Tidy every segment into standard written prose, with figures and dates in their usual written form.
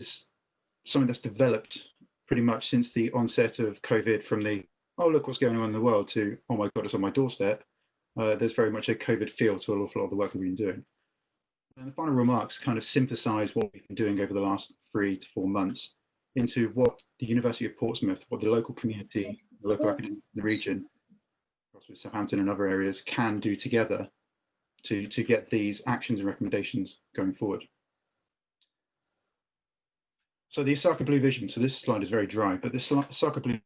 is something that's developed pretty much since the onset of COVID, from the, oh, look what's going on in the world, to, oh my God, it's on my doorstep. There's very much a COVID feel to an awful lot of the work that we've been doing. And the final remarks kind of synthesize what we've been doing over the last 3 to 4 months into what the University of Portsmouth, what the local community, the local academy in the region, across with Southampton and other areas, can do together to get these actions and recommendations going forward. So the Osaka Blue Vision, so this slide is very dry, but this Osaka Blue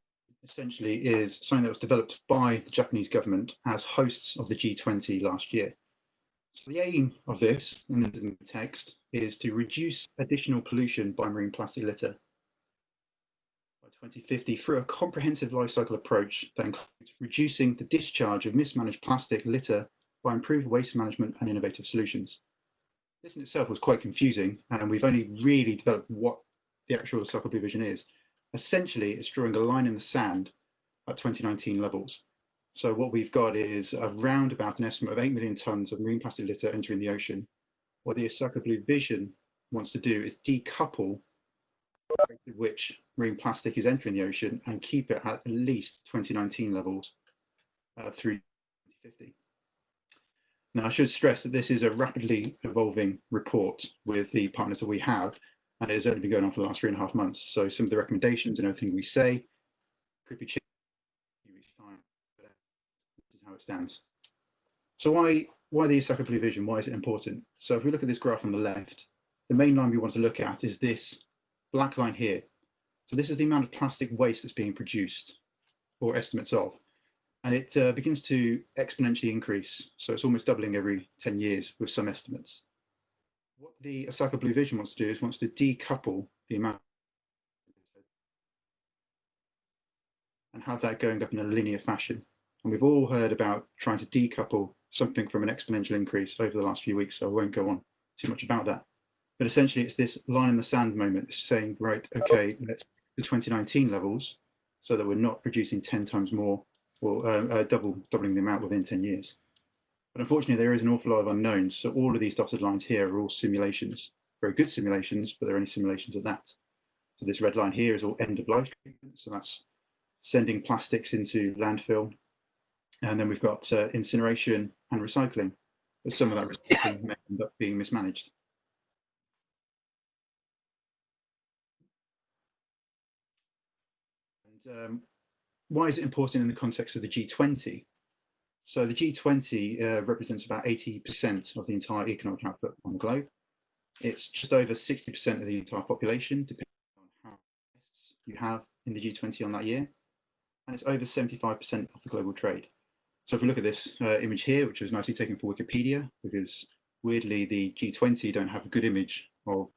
essentially is something that was developed by the Japanese government as hosts of the G20 last year. So the aim of this, in the text, is to reduce additional pollution by marine plastic litter by 2050 through a comprehensive life cycle approach that includes reducing the discharge of mismanaged plastic litter by improved waste management and innovative solutions. This in itself was quite confusing, and we've only really developed what the actual Osaka Blue Vision is. Essentially, it's drawing a line in the sand at 2019 levels. So what we've got is around about an estimate of 8 million tonnes of marine plastic litter entering the ocean. What the Osaka Blue Vision wants to do is decouple the rate at which marine plastic is entering the ocean and keep it at least 2019 levels through 2050. Now, I should stress that this is a rapidly evolving report with the partners that we have, and it has only been going on for the last 3.5 months. So some of the recommendations and everything we say could be changed in a few weeks' time, but this is how it stands. So why the Osaka Blue Vision? Why is it important? So if we look at this graph on the left, the main line we want to look at is this black line here. So this is the amount of plastic waste that's being produced, or estimates of, and it begins to exponentially increase. So it's almost doubling every 10 years with some estimates. What the Osaka Blue Vision wants to do is wants to decouple the amount and have that going up in a linear fashion. And we've all heard about trying to decouple something from an exponential increase over the last few weeks, so I won't go on too much about that. But essentially, it's this line in the sand moment. It's saying, right, okay, let's the 2019 levels so that we're not producing 10 times more, or doubling the amount within 10 years. But unfortunately, there is an awful lot of unknowns. So all of these dotted lines here are all simulations, very good simulations, but they're only simulations at that. So this red line here is all end of life treatment. So that's sending plastics into landfill. And then we've got incineration and recycling. But some of that recycling may end up being mismanaged. And why is it important in the context of the G20? So the G20 represents about 80% of the entire economic output on the globe. It's just over 60% of the entire population, depending on how many guests you have in the G20 on that year. And it's over 75% of the global trade. So if we look at this image here, which was nicely taken for Wikipedia, because weirdly the G20 don't have a good image of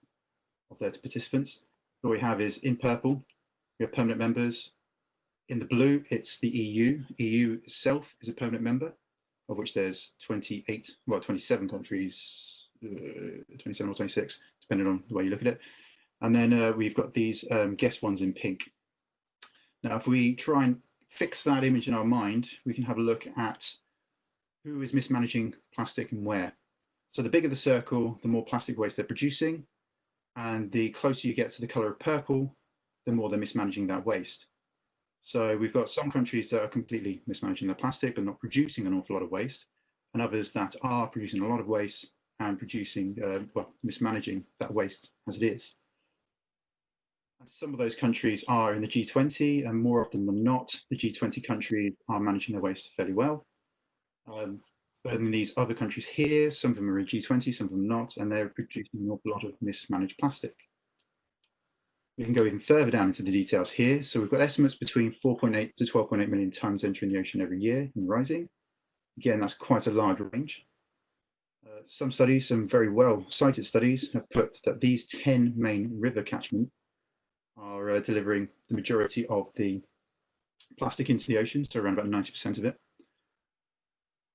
their participants. What we have is in purple, we have permanent members. In the blue, it's the EU. EU itself is a permanent member, of which there's 27 countries, 27 or 26, depending on the way you look at it. And then we've got these guest ones in pink. Now, if we try and fix that image in our mind, we can have a look at who is mismanaging plastic and where. So the bigger the circle, the more plastic waste they're producing. And the closer you get to the color of purple, the more they're mismanaging that waste. So we've got some countries that are completely mismanaging their plastic but not producing an awful lot of waste, and others that are producing a lot of waste and producing, mismanaging that waste as it is. And some of those countries are in the G20, and more often than not, the G20 countries are managing their waste fairly well. But in these other countries here, some of them are in G20, some of them not, and they're producing an awful lot of mismanaged plastic. We can go even further down into the details here. So we've got estimates between 4.8 to 12.8 million tonnes entering the ocean every year and rising. Again, that's quite a large range. Some studies, some very well cited studies, have put that these 10 main river catchments are delivering the majority of the plastic into the ocean, so around about 90% of it.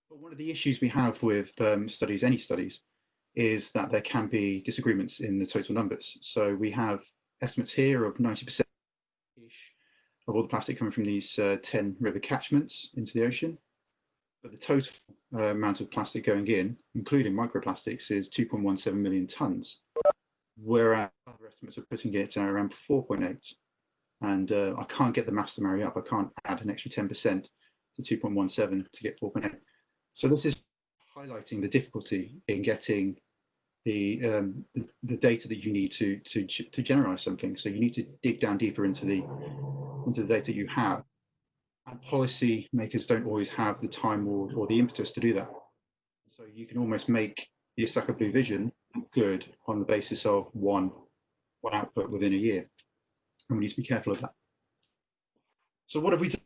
But one of the issues we have with studies, any studies, is that there can be disagreements in the total numbers. So we have estimates here of 90% of all the plastic coming from these 10 river catchments into the ocean. But the total amount of plastic going in, including microplastics, is 2.17 million tonnes, whereas other estimates are putting it around 4.8. And I can't get the maths to marry up. I can't add an extra 10% to 2.17 to get 4.8. So this is highlighting the difficulty in getting the data that you need to generalize something. So you need to dig down deeper into the data you have. And policy makers don't always have the time or the impetus to do that. So you can almost make the Osaka Blue Vision good on the basis of one output within a year. And we need to be careful of that. So what have we done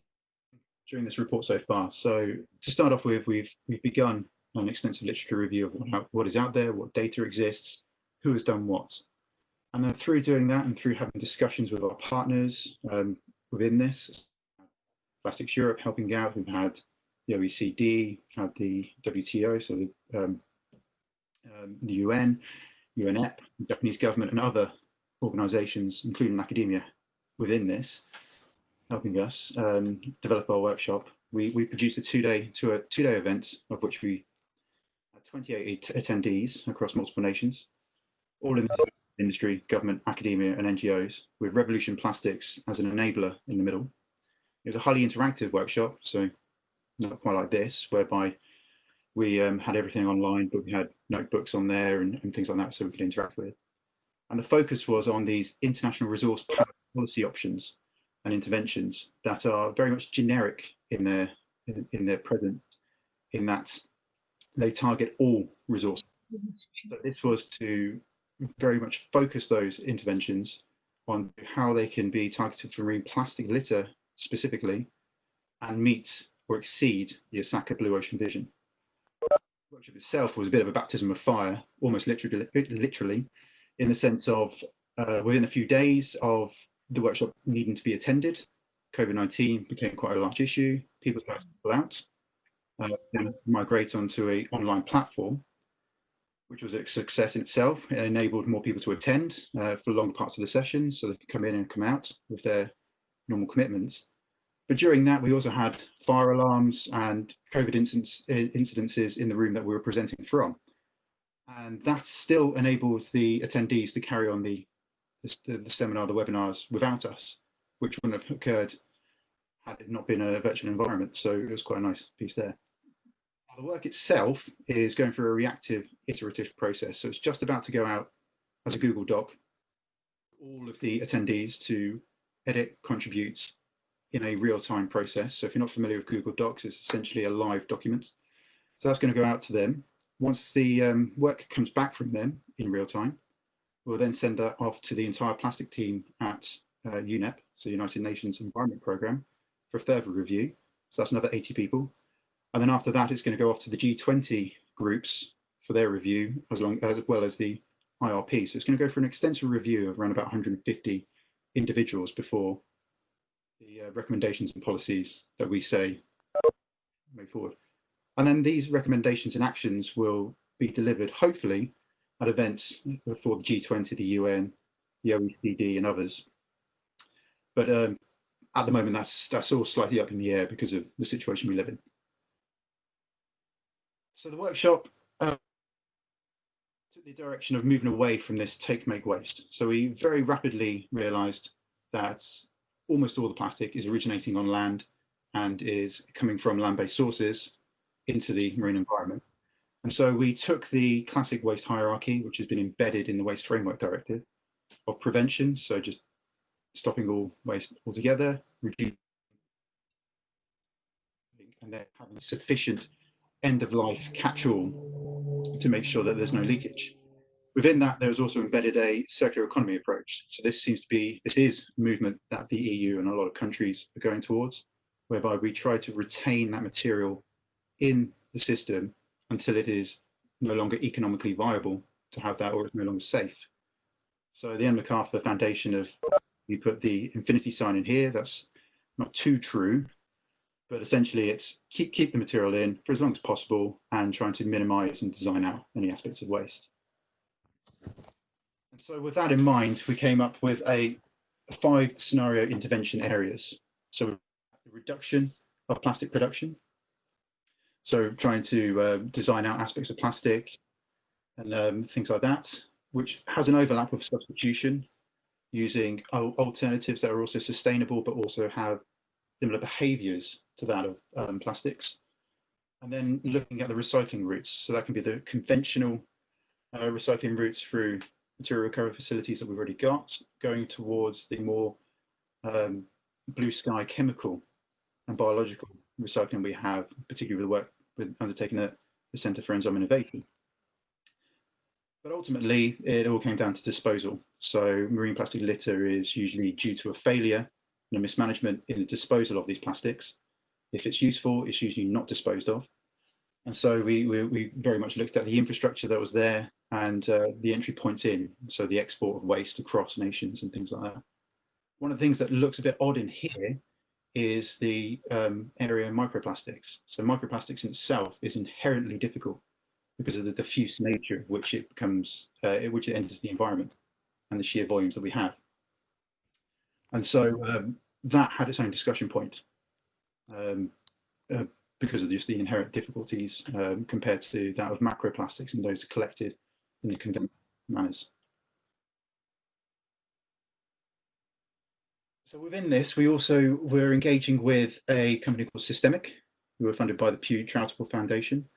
during this report so far? So to start off with, we've begun an extensive literature review of what is out there, what data exists, who has done what. And then through doing that and through having discussions with our partners within this, Plastics Europe helping out, we've had the OECD, had the WTO, so the UN, UNEP, the Japanese government, and other organisations, including academia, within this, helping us develop our workshop. We produced a two-day event, of which we had 28 attendees across multiple nations, all in the industry, government, academia, and NGOs, with Revolution Plastics as an enabler in the middle. It was a highly interactive workshop, so not quite like this, whereby we had everything online, but we had notebooks on there and things like that, so we could interact with. And the focus was on these international resource policy options and interventions that are very much generic in their present, in that they target all resources. So this was to very much focus those interventions on how they can be targeted for marine plastic litter specifically, and meet or exceed the Osaka Blue Ocean Vision. The workshop itself was a bit of a baptism of fire, almost literally, in the sense of within a few days of the workshop needing to be attended, COVID-19 became quite a large issue. People started to pull out, migrate onto an online platform, which was a success in itself. It enabled more people to attend for longer parts of the session, so they could come in and come out with their normal commitments. But during that, we also had fire alarms and COVID incidences in the room that we were presenting from. And that still enabled the attendees to carry on the seminar, the webinars without us, which wouldn't have occurred had it not been a virtual environment. So it was quite a nice piece there. The work itself is going through a reactive, iterative process. So it's just about to go out as a Google Doc, all of the attendees to edit, contribute in a real-time process. So if you're not familiar with Google Docs, it's essentially a live document. So that's going to go out to them. Once the work comes back from them in real time, we'll then send that off to the entire plastic team at UNEP, so United Nations Environment Programme, for further review. So that's another 80 people. And then after that, it's going to go off to the G20 groups for their review, as well as the IRP. So it's going to go for an extensive review of around about 150 individuals before the recommendations and policies that we say move forward. And then these recommendations and actions will be delivered, hopefully, at events for the G20, the UN, the OECD, and others. But at the moment, that's all slightly up in the air because of the situation we live in. So the workshop took the direction of moving away from this take, make, waste. So we very rapidly realized that almost all the plastic is originating on land and is coming from land-based sources into the marine environment. And so we took the classic waste hierarchy, which has been embedded in the Waste Framework Directive, of prevention, so just stopping all waste altogether, reducing, and then having sufficient end-of-life catch-all to make sure that there's no leakage. Within that, there was also embedded a circular economy approach. So this is a movement that the EU and a lot of countries are going towards, whereby we try to retain that material in the system until it is no longer economically viable to have that, or it's no longer safe. So the Ellen MacArthur Foundation you put the infinity sign in here. That's not too true, but essentially it's keep the material in for as long as possible and trying to minimize and design out any aspects of waste. And so with that in mind, we came up with 5 scenario intervention areas. So the reduction of plastic production. So trying to design out aspects of plastic and things like that, which has an overlap with substitution. using alternatives that are also sustainable but also have similar behaviours to that of plastics. And then looking at the recycling routes. So that can be the conventional recycling routes through material recovery facilities that we've already got, going towards the more blue sky chemical and biological recycling we have, particularly with the work with undertaken at the Centre for Enzyme Innovation. But ultimately, it all came down to disposal. So marine plastic litter is usually due to a failure and a mismanagement in the disposal of these plastics. If it's useful, it's usually not disposed of. And so we very much looked at the infrastructure that was there and the entry points in, so the export of waste across nations and things like that. One of the things that looks a bit odd in here is the area of microplastics. So microplastics in itself is inherently difficult because of the diffuse nature which it becomes, which it enters the environment and the sheer volumes that we have. And so that had its own discussion point. Because of just the inherent difficulties compared to that of macroplastics and those collected in the conventional manners. So within this, we also were engaging with a company called Systemiq, who were funded by the Pew Charitable Foundation.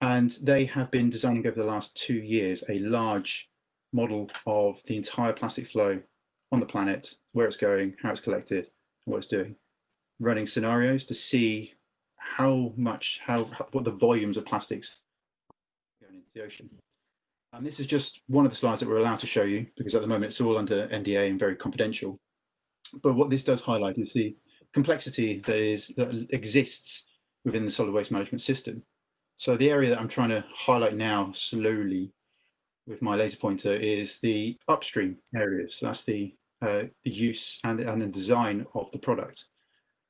And they have been designing over the last 2 years a large model of the entire plastic flow on the planet, where it's going, how it's collected, and what it's doing, running scenarios to see what the volumes of plastics going into the ocean. And this is just one of the slides that we're allowed to show you, because at the moment it's all under NDA and very confidential. But what this does highlight is the complexity that exists within the solid waste management system. So the area that I'm trying to highlight now slowly with my laser pointer is the upstream areas. So that's the use and the design of the product.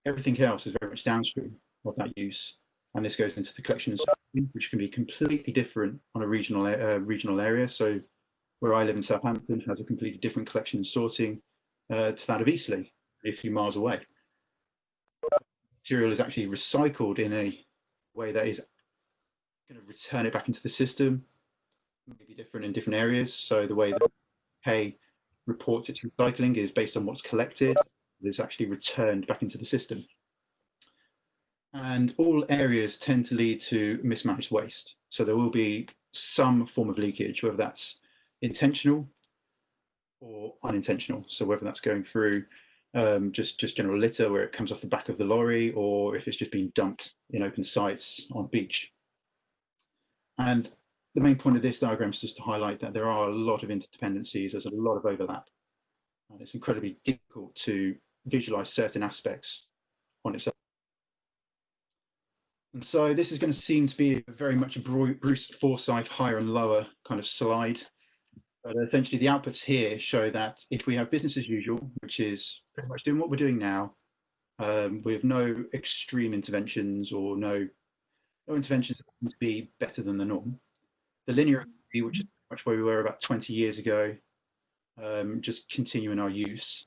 Everything else is very much downstream of that use, and this goes into the collection and sorting, which can be completely different on a regional area. So where I live in Southampton has a completely different collection and sorting to that of Eastleigh, a few miles away. Material is actually recycled in a way that is going to return it back into the system, maybe different in different areas. So the way that hay reports its recycling is based on what's collected, it's actually returned back into the system. And all areas tend to lead to mismanaged waste. So there will be some form of leakage, whether that's intentional or unintentional. So whether that's going through just general litter where it comes off the back of the lorry, or if it's just being dumped in open sites on beach. And the main point of this diagram is just to highlight that there are a lot of interdependencies, there's a lot of overlap, and it's incredibly difficult to visualize certain aspects on its own. And so this is going to seem to be very much a Bruce Forsyth higher and lower kind of slide. But essentially the outputs here show that if we have business as usual, which is pretty much doing what we're doing now, with no extreme interventions or no interventions that seem to be better than the norm. The linear, which is much where we were about 20 years ago, just continuing our use.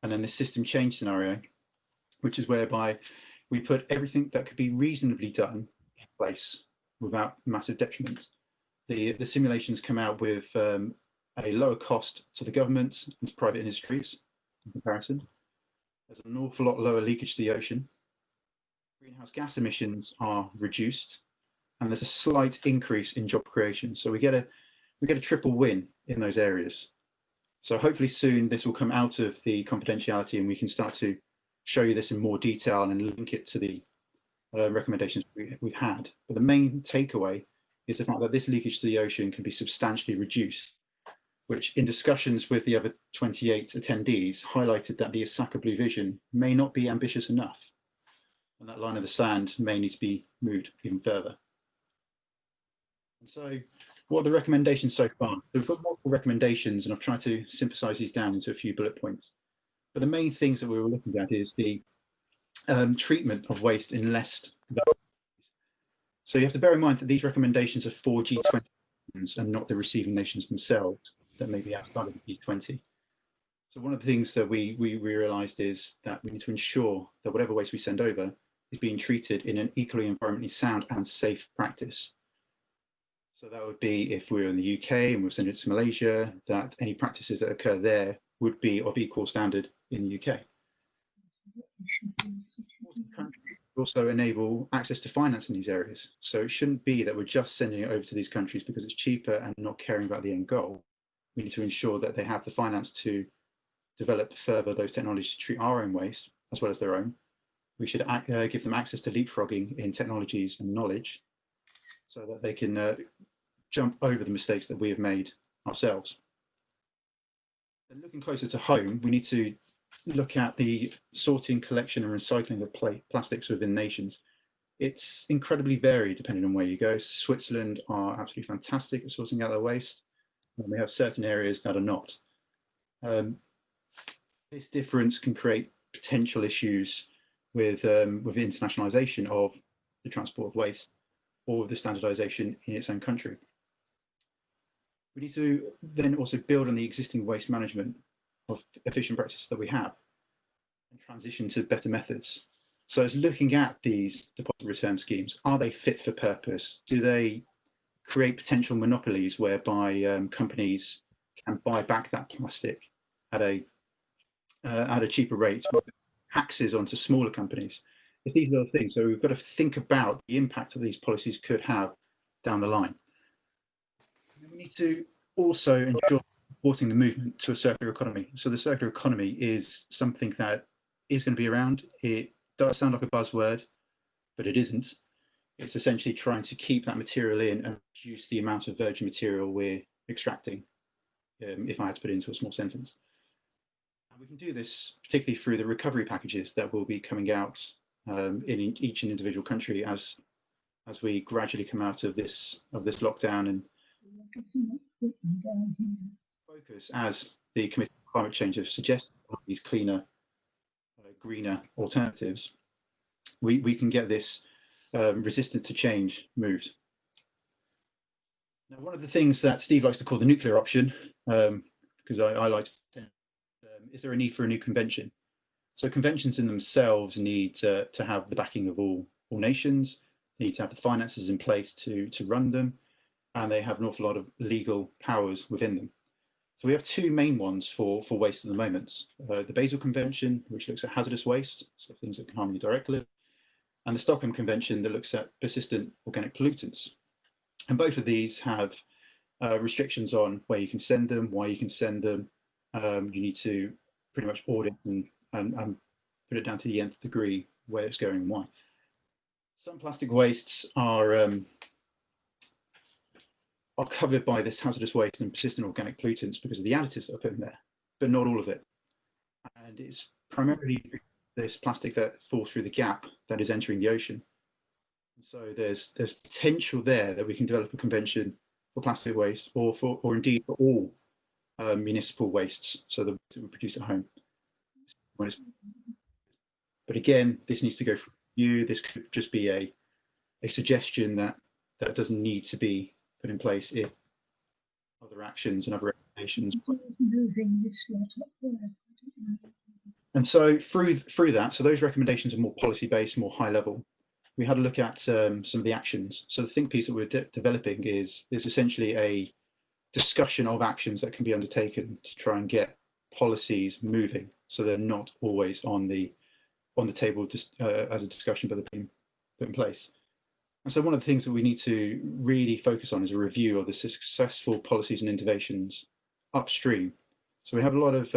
And then the system change scenario, which is whereby we put everything that could be reasonably done in place without massive detriment. The simulations come out with a lower cost to the government and to private industries in comparison. There's an awful lot lower leakage to the ocean. Greenhouse gas emissions are reduced, and there's a slight increase in job creation. So we get a triple win in those areas. So hopefully soon this will come out of the confidentiality and we can start to show you this in more detail and link it to the recommendations we've had. But the main takeaway is the fact that this leakage to the ocean can be substantially reduced, which in discussions with the other 28 attendees highlighted that the Osaka Blue Vision may not be ambitious enough, and that line of the sand may need to be moved even further. And so what are the recommendations so far? So we've got multiple recommendations, and I've tried to synthesize these down into a few bullet points. But the main things that we were looking at is the treatment of waste in less developed countries. So you have to bear in mind that these recommendations are for G20 and not the receiving nations themselves that may be outside of the G20. So one of the things that we realized is that we need to ensure that whatever waste we send over is being treated in an equally environmentally sound and safe practice. So that would be if we're in the UK and we're sending it to Malaysia, that any practices that occur there would be of equal standard in the UK. Also enable access to finance in these areas. So it shouldn't be that we're just sending it over to these countries because it's cheaper and not caring about the end goal. We need to ensure that they have the finance to develop further those technologies to treat our own waste as well as their own. We should give them access to leapfrogging in technologies and knowledge so that they can jump over the mistakes that we have made ourselves. And looking closer to home, we need to look at the sorting, collection and recycling of plastics within nations. It's incredibly varied depending on where you go. Switzerland are absolutely fantastic at sorting out their waste, and we have certain areas that are not. This difference can create potential issues with internationalization of the transport of waste or the standardization in its own country. We need to then also build on the existing waste management of efficient practices that we have and transition to better methods. So it's looking at these deposit return schemes. Are they fit for purpose? Do they create potential monopolies whereby companies can buy back that plastic at a cheaper rate, taxes onto smaller companies? If these are the things, so we've got to think about the impact that these policies could have down the line. We need to also ensure supporting the movement to a circular economy. So the circular economy is something that is going to be around. It does sound like a buzzword, but it isn't. It's essentially trying to keep that material in and reduce the amount of virgin material we're extracting, if I had to put it into a small sentence. And we can do this particularly through the recovery packages that will be coming out in each individual country as we gradually come out of this lockdown and focus, as the Committee on Climate Change have suggested, on these cleaner, greener alternatives. We can get this resistance to change moved. Now, one of the things that Steve likes to call the nuclear option, because I like to, is there a need for a new convention? So conventions in themselves need to have the backing of all nations. They need to have the finances in place to run them, and they have an awful lot of legal powers within them. So we have two main ones for waste at the moment. The Basel Convention, which looks at hazardous waste, so things that can harm you directly, and the Stockholm Convention that looks at persistent organic pollutants. And both of these have restrictions on where you can send them, why you can send them. You need to pretty much audit and put it down to the nth degree where it's going and why. Some plastic wastes are covered by this hazardous waste and persistent organic pollutants because of the additives that are put in there, but not all of it. And it's primarily this plastic that falls through the gap that is entering the ocean. And so there's potential there that we can develop a convention for plastic waste, or indeed for all municipal wastes, so the waste that we produce at home. But again, this needs to go through review. This could just be a suggestion that doesn't need to be put in place if other actions and other recommendations. And so through that, so those recommendations are more policy-based, more high level. We had a look at some of the actions. So the think piece that we're developing is essentially a discussion of actions that can be undertaken to try and get policies moving, so they're not always on the table just as a discussion, but they're being put in place. And so one of the things that we need to really focus on is a review of the successful policies and innovations upstream. So we have a lot of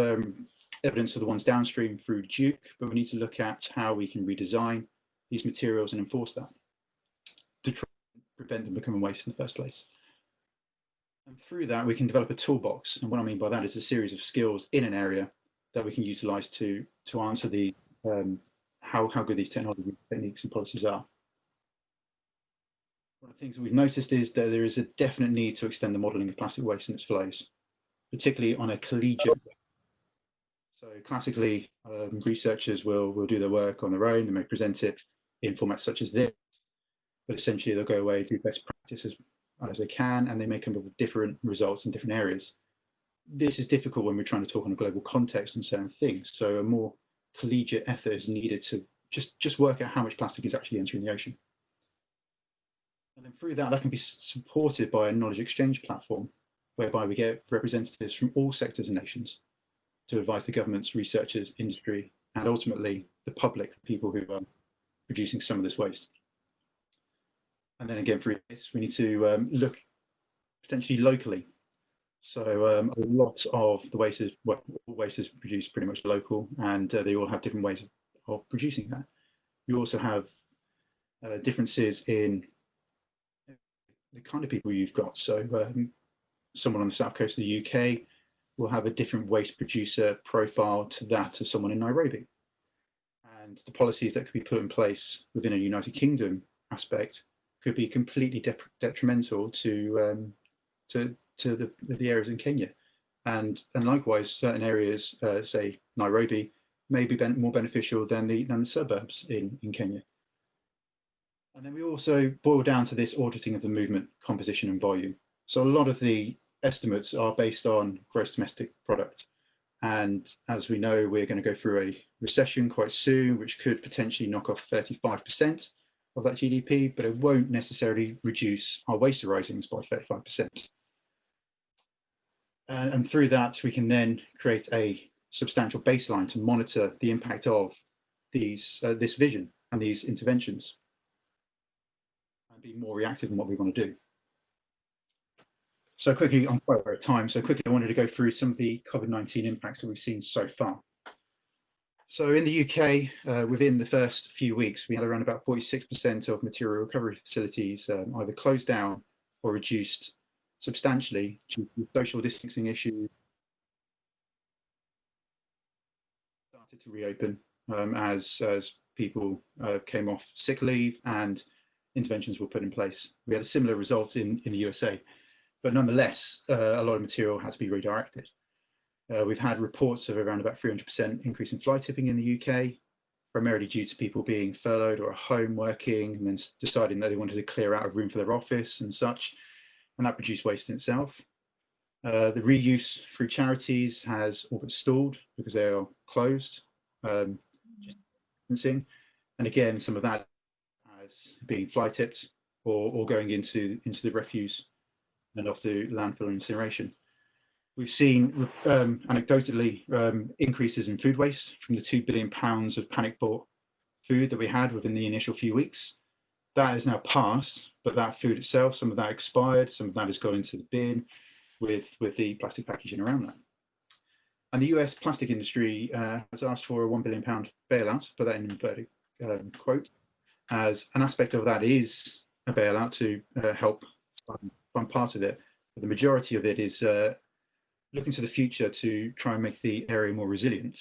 evidence of the ones downstream through Duke, but we need to look at how we can redesign these materials and enforce that to try and prevent them becoming waste in the first place. And through that, we can develop a toolbox. And what I mean by that is a series of skills in an area that we can utilize to answer the how good these technology techniques and policies are. One of the things that we've noticed is that there is a definite need to extend the modelling of plastic waste and its flows, particularly on a collegiate level. So classically, researchers will do their work on their own. They may present it in formats such as this, but essentially they'll go away, do best practice as they can, and they may come up with different results in different areas. This is difficult when we're trying to talk on a global context on certain things. So a more collegiate effort is needed to just work out how much plastic is actually entering the ocean. And then through that can be supported by a knowledge exchange platform, whereby we get representatives from all sectors and nations. to advise the governments, researchers, industry, and ultimately the public, the people who are producing some of this waste. And then again, for this, we need to look potentially locally. So a lot of the waste is, well, all waste is produced pretty much local, and they all have different ways of producing that. You also have differences in the kind of people you've got. So someone on the south coast of the UK will have a different waste producer profile to that of someone in Nairobi. And the policies that could be put in place within a United Kingdom aspect could be completely detrimental to the areas in Kenya. And likewise, certain areas, say Nairobi, may be more beneficial than the suburbs in Kenya. And then we also boil down to this auditing of the movement, composition and volume. So a lot of the estimates are based on gross domestic product. And as we know, we're going to go through a recession quite soon, which could potentially knock off 35% of that GDP, but it won't necessarily reduce our waste arisings by 35%. And through that, we can then create a substantial baseline to monitor the impact of this vision and these interventions, and be more reactive in what we want to do. So quickly, I'm quite aware of time, so quickly I wanted to go through some of the COVID-19 impacts that we've seen so far. So in the UK, within the first few weeks, we had around about 46% of material recovery facilities either closed down or reduced substantially due to social distancing issues. Started to reopen as people came off sick leave and interventions were put in place. We had a similar result in the USA, but nonetheless, a lot of material had to be redirected. We've had reports of around about 300% increase in fly tipping in the UK, primarily due to people being furloughed or at home working and then deciding that they wanted to clear out a room for their office and such, and that produced waste in itself. The reuse through charities has all but stalled because they are closed, just distancing. And again, some of that as being fly tipped or going into the refuse and off to landfill and incineration. We've seen anecdotally increases in food waste from the £2 billion of panic bought food that we had within the initial few weeks. That is now passed, but that food itself, some of that expired, some of that has gone into the bin with the plastic packaging around that. And the US plastic industry has asked for a £1 billion bailout, put that in inverted quote, as an aspect of that is a bailout to help fund part of it. But the majority of it is looking to the future to try and make the area more resilient.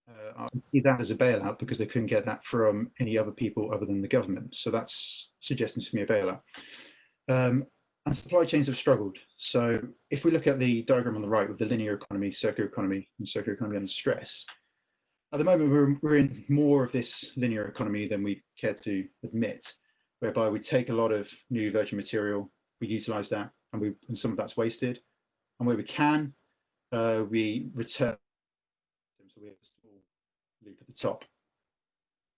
I see that as a bailout because they couldn't get that from any other people other than the government. So that's suggesting to me a bailout. And supply chains have struggled. So if we look at the diagram on the right with the linear economy, circular economy, and circular economy under stress, at the moment we're in more of this linear economy than we care to admit, whereby we take a lot of new virgin material, we utilize that, and some of that's wasted. And where we can, we return. So we have a small loop at the top.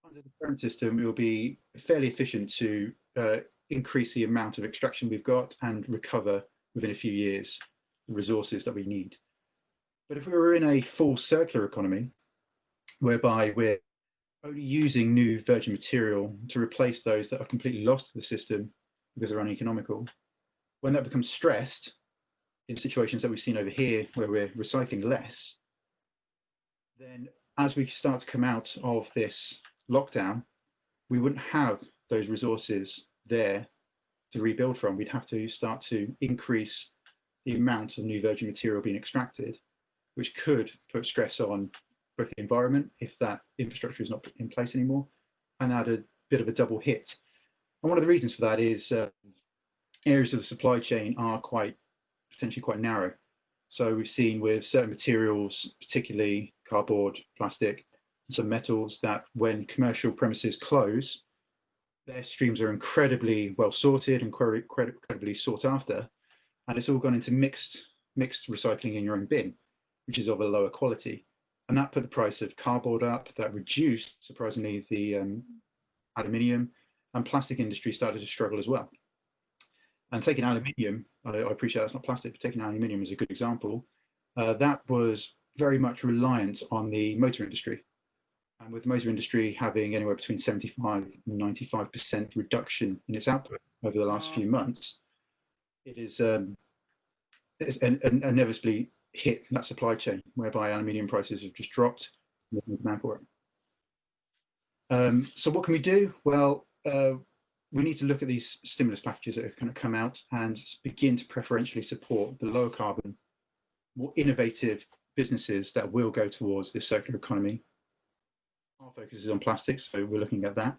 Under the current system, it will be fairly efficient to increase the amount of extraction we've got and recover within a few years the resources that we need. But if we were in a full circular economy, whereby we're only using new virgin material to replace those that are completely lost to the system because they're uneconomical, when that becomes stressed, in situations that we've seen over here where we're recycling less, then as we start to come out of this lockdown, we wouldn't have those resources there to rebuild from. We'd have to start to increase the amount of new virgin material being extracted, which could put stress on both the environment if that infrastructure is not in place anymore, and add a bit of a double hit. And one of the reasons for that is areas of the supply chain are potentially quite narrow. So we've seen with certain materials, particularly cardboard, plastic, and some metals, that when commercial premises close, their streams are incredibly well sorted and incredibly sought after, and it's all gone into mixed recycling in your own bin, which is of a lower quality. And that put the price of cardboard up, that reduced, surprisingly, the aluminium, and plastic industry started to struggle as well. And taking aluminium, I appreciate that's not plastic, but taking aluminium is a good example. That was very much reliant on the motor industry. And with the motor industry having anywhere between 75 and 95% reduction in its output over the last few months, it is it's inevitably hit that supply chain whereby aluminium prices have just dropped and there's no demand for it. So what can we do? Well, we need to look at these stimulus packages that have kind of come out and begin to preferentially support the lower carbon, more innovative businesses that will go towards this circular economy. Our focus is on plastics, so we're looking at that,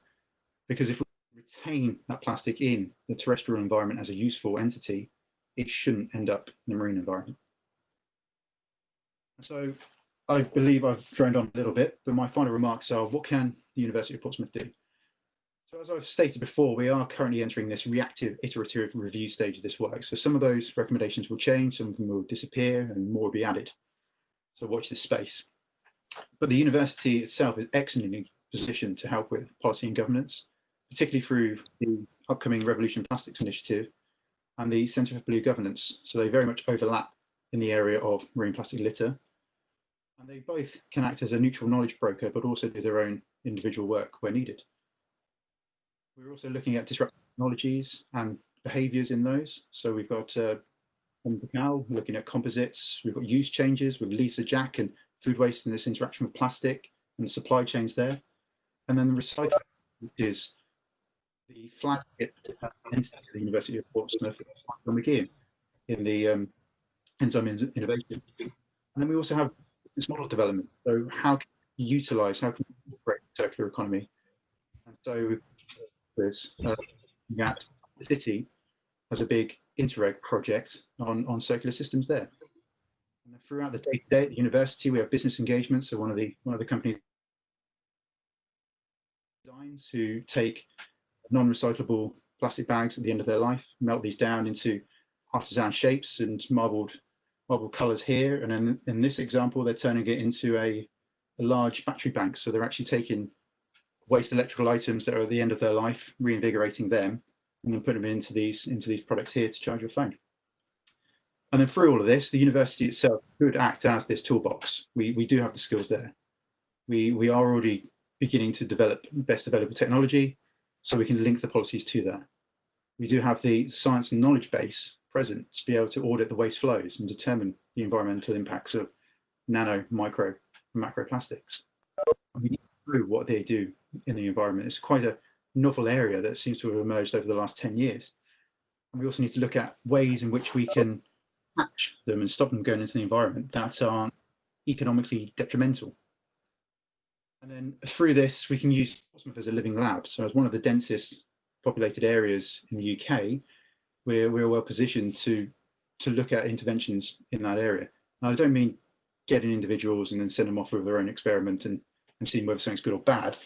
because if we retain that plastic in the terrestrial environment as a useful entity, it shouldn't end up in the marine environment. So I believe I've droned on a little bit, but my final remarks are, what can the University of Portsmouth do? So as I've stated before, we are currently entering this reactive iterative review stage of this work. So some of those recommendations will change, some of them will disappear, and more will be added. So watch this space. But the university itself is excellently positioned to help with policy and governance, particularly through the upcoming Revolution Plastics Initiative and the Centre for Blue Governance. So they very much overlap in the area of marine plastic litter. And they both can act as a neutral knowledge broker, but also do their own individual work where needed. We're also looking at disruptive technologies and behaviours in those. So we've got looking at composites. We've got use changes with Lisa Jack and food waste and this interaction with plastic and the supply chains there. And then the recycling, which is the flagship entity of the University of Portsmouth, McGeehan, in the enzyme innovation. And then we also have this model development. So how can you utilise, how can you incorporate the circular economy? And so this that the city has a big Interreg project on circular systems there. And then throughout the day-to-day at the university, we have business engagement. So one of the companies designs who take non-recyclable plastic bags at the end of their life, melt these down into artisan shapes and marbled colours here. And then in this example, they're turning it into a large battery bank. So they're actually taking waste electrical items that are at the end of their life, reinvigorating them, and then putting them into these products here to charge your phone. And then through all of this, the university itself could act as this toolbox. We do have the skills there. We are already beginning to develop best available technology, so we can link the policies to that. We do have the science and knowledge base present to be able to audit the waste flows and determine the environmental impacts of nano, micro, and macro plastics. And we need to know what they do in the environment. It's quite a novel area that seems to have emerged over the last 10 years. And we also need to look at ways in which we can catch them and stop them going into the environment that aren't economically detrimental. And then through this, we can use Portsmouth as a living lab. So as one of the densest populated areas in the UK, we're well positioned to look at interventions in that area. Now, I don't mean getting individuals and then send them off with their own experiment and seeing whether something's good or bad,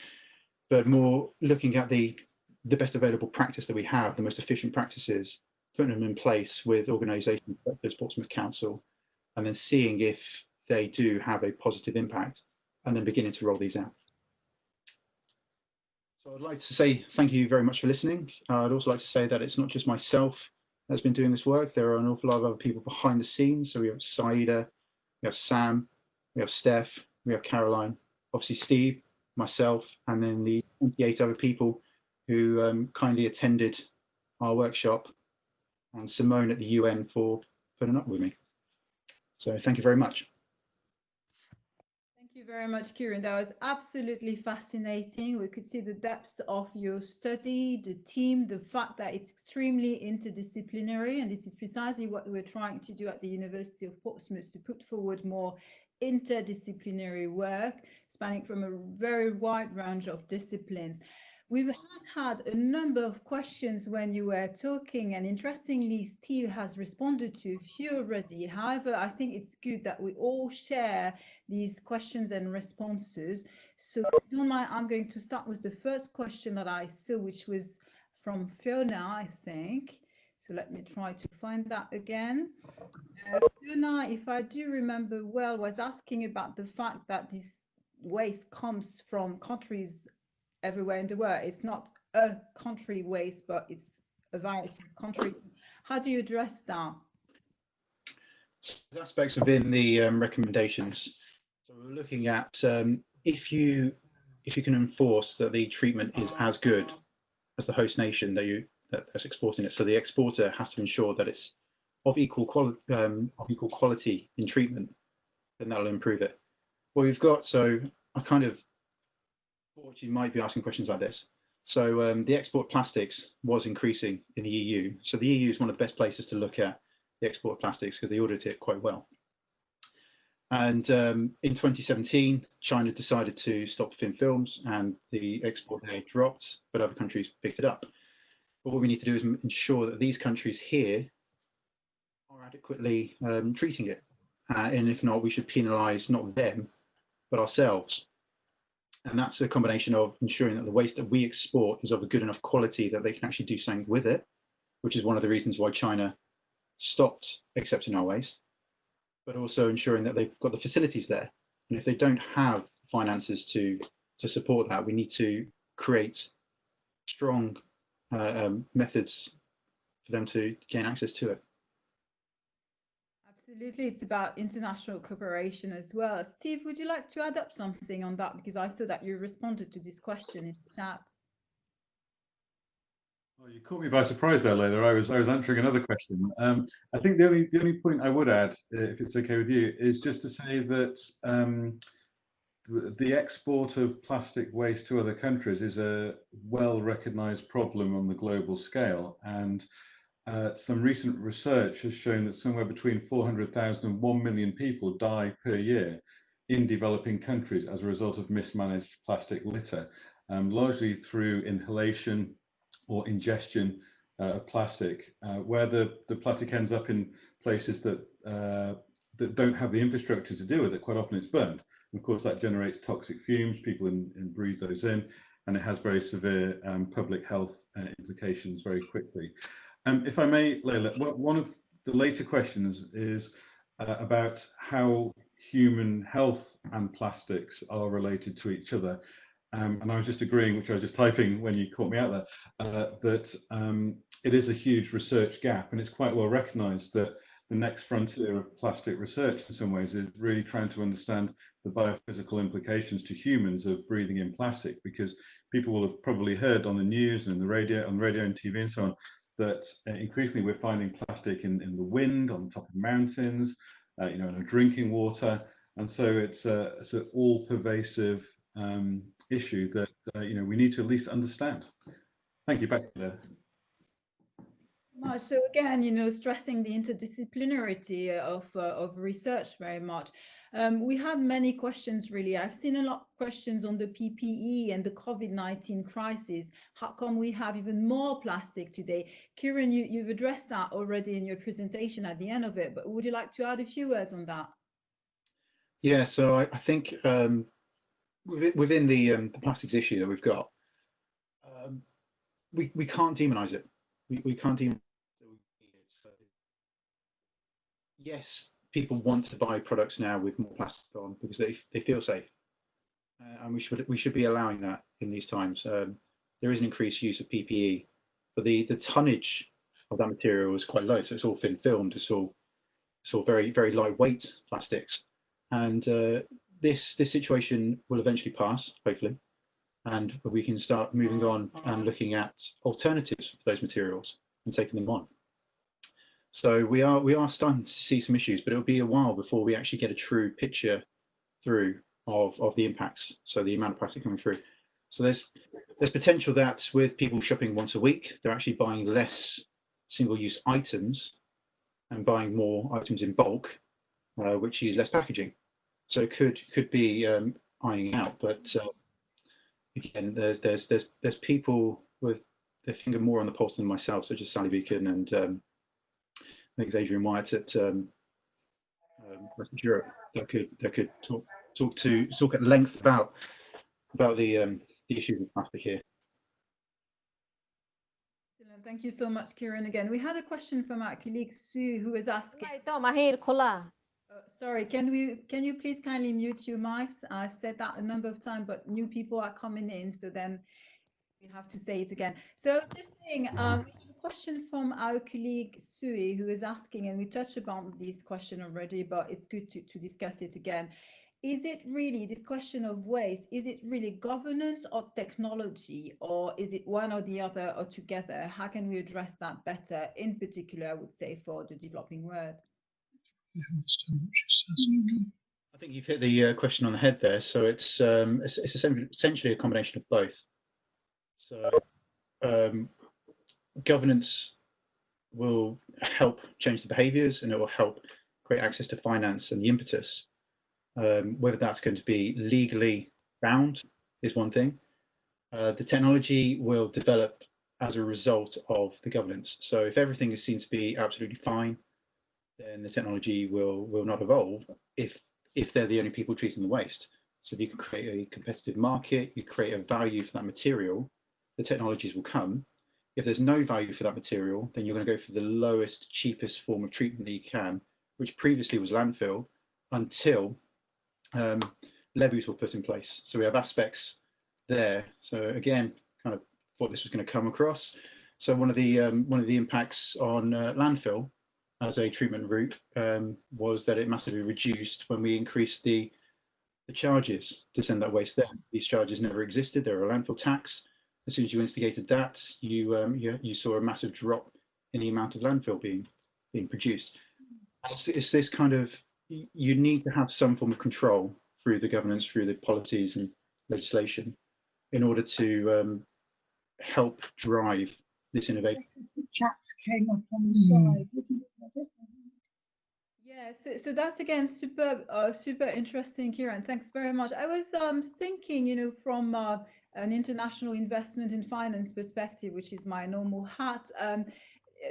but more looking at the best available practice that we have, the most efficient practices, putting them in place with organisations such as Portsmouth Council, and then seeing if they do have a positive impact, and then beginning to roll these out. So I'd like to say thank you very much for listening. I'd also like to say that it's not just myself that's been doing this work. There are an awful lot of other people behind the scenes. So we have Saida, we have Sam, we have Steph, we have Caroline, obviously Steve, myself, and then the 28 other people who kindly attended our workshop, and Simone at the UN for putting up with me. So thank you very much. Thank you very much, Kieran. That was absolutely fascinating. We could see the depths of your study, the team, the fact that it's extremely interdisciplinary, and this is precisely what we're trying to do at the University of Portsmouth, to put forward more interdisciplinary work spanning from a very wide range of disciplines. We've had a number of questions when you were talking, and interestingly, Steve has responded to a few already. However, I think it's good that we all share these questions and responses. So if you don't mind, I'm going to start with the first question that I saw, which was from Fiona, I think. So let me try to find that again. Fiona, if I do remember well, was asking about the fact that this waste comes from countries everywhere in the world. It's not a country waste, but it's a variety of countries. How do you address that? aspects within the recommendations. So we're looking at if you can enforce that the treatment is as good as the host nation that's exporting it. So the exporter has to ensure that it's of equal quality in treatment, then that'll improve it. Well, we've got, so I kind of thought you might be asking questions like this. So the export of plastics was increasing in the EU. So the EU is one of the best places to look at the export of plastics because they audit it quite well. And in 2017, China decided to stop thin films and the export there dropped, but other countries picked it up. But what we need to do is ensure that these countries here are adequately treating it. And if not, we should penalise not them, but ourselves. And that's a combination of ensuring that the waste that we export is of a good enough quality that they can actually do something with it, which is one of the reasons why China stopped accepting our waste, but also ensuring that they've got the facilities there. And if they don't have finances to support that, we need to create strong methods for them to gain access to it. Absolutely, it's about international cooperation as well. Steve, would you like to add up something on that? Because I saw that you responded to this question in the chat. Well, you caught me by surprise there, Layla. I was answering another question. I think the only point I would add, if it's okay with you, is just to say that the export of plastic waste to other countries is a well-recognised problem on the global scale, and some recent research has shown that somewhere between 400,000 and 1 million people die per year in developing countries as a result of mismanaged plastic litter, largely through inhalation or ingestion of plastic, where the plastic ends up in places that don't have the infrastructure to deal with it. Quite often it's burned. And of course, that generates toxic fumes. People breathe those in, and it has very severe public health implications very quickly. If I may, Layla, one of the later questions is about how human health and plastics are related to each other. And I was just agreeing, which I was just typing when you caught me out there, that it is a huge research gap, and it's quite well recognised that the next frontier of plastic research in some ways is really trying to understand the biophysical implications to humans of breathing in plastic, because people will have probably heard on the news and on the radio and TV and so on, that increasingly we're finding plastic in the wind, on top of mountains, in our drinking water. And so it's an all-pervasive issue that we need to at least understand. Thank you. Back to you there. So again, stressing the interdisciplinarity of research very much. We had many questions, really. I've seen a lot of questions on the PPE and the COVID-19 crisis. How come we have even more plastic today? Kieran, you've addressed that already in your presentation at the end of it, but would you like to add a few words on that? Yeah, so I think within the plastics issue that we've got, we can't demonize it. We can't demonize it. Yes, people want to buy products now with more plastic on because they feel safe, and we should be allowing that in these times. There is an increased use of PPE, but the tonnage of that material is quite low, so it's all thin filmed. It's all very lightweight plastics, and this situation will eventually pass, hopefully, and we can start moving on and looking at alternatives for those materials and taking them on. So we are starting to see some issues, but it'll be a while before we actually get a true picture through of the impacts. So the amount of plastic coming through. So there's potential that with people shopping once a week, they're actually buying less single-use items and buying more items in bulk, which use less packaging. So it could be ironing out, but again, there's people with their finger more on the pulse than myself, such as Sally Beacon and Adrian Wyatt at Western Europe, that could talk at length about the issues with plastic here. Excellent. Thank you so much, Kieran. Again, we had a question from our colleague Sue, who was asking. Sorry, can you please kindly mute your mics? I've said that a number of times, but new people are coming in, so then we have to say it again. So just saying, we have a question from our colleague Sui, who is asking, and we touched upon this question already, but it's good to discuss it again. Is it really, this question of waste, is it really governance or technology, or is it one or the other or together? How can we address that better, in particular, I would say, for the developing world? I think you've hit the question on the head there. So it's essentially a combination of both. So governance will help change the behaviours, and it will help create access to finance and the impetus. Whether that's going to be legally bound is one thing. The technology will develop as a result of the governance. So if everything is seen to be absolutely fine, then the technology will not evolve if they're the only people treating the waste. So if you can create a competitive market, you create a value for that material, the technologies will come. If there's no value for that material, then you're going to go for the lowest, cheapest form of treatment that you can, which previously was landfill, until levies were put in place. So we have aspects there. So again, kind of thought this was going to come across. So one of the impacts on landfill as a treatment route was that it massively reduced when we increased the charges to send that waste there. These charges never existed. They were a landfill tax. As soon as you instigated that, you saw a massive drop in the amount of landfill being produced. It's this kind of, you need to have some form of control through the governance, through the policies and legislation, in order to help drive this innovation. Chats came up on the side. Yeah, so that's again super interesting, Kieran. Thanks very much. I was thinking, you know, from an international investment in finance perspective, which is my normal hat.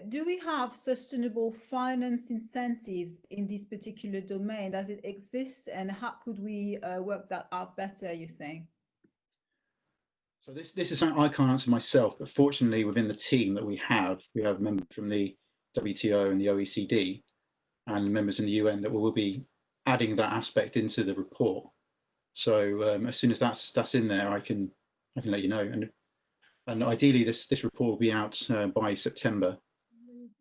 Do we have sustainable finance incentives in this particular domain? Does it exist, and how could we work that out better, you think? So this is something I can't answer myself, but fortunately within the team that we have members from the WTO and the OECD and members in the UN that will be adding that aspect into the report. So as soon as that's in there, I can let you know. And ideally this report will be out by September.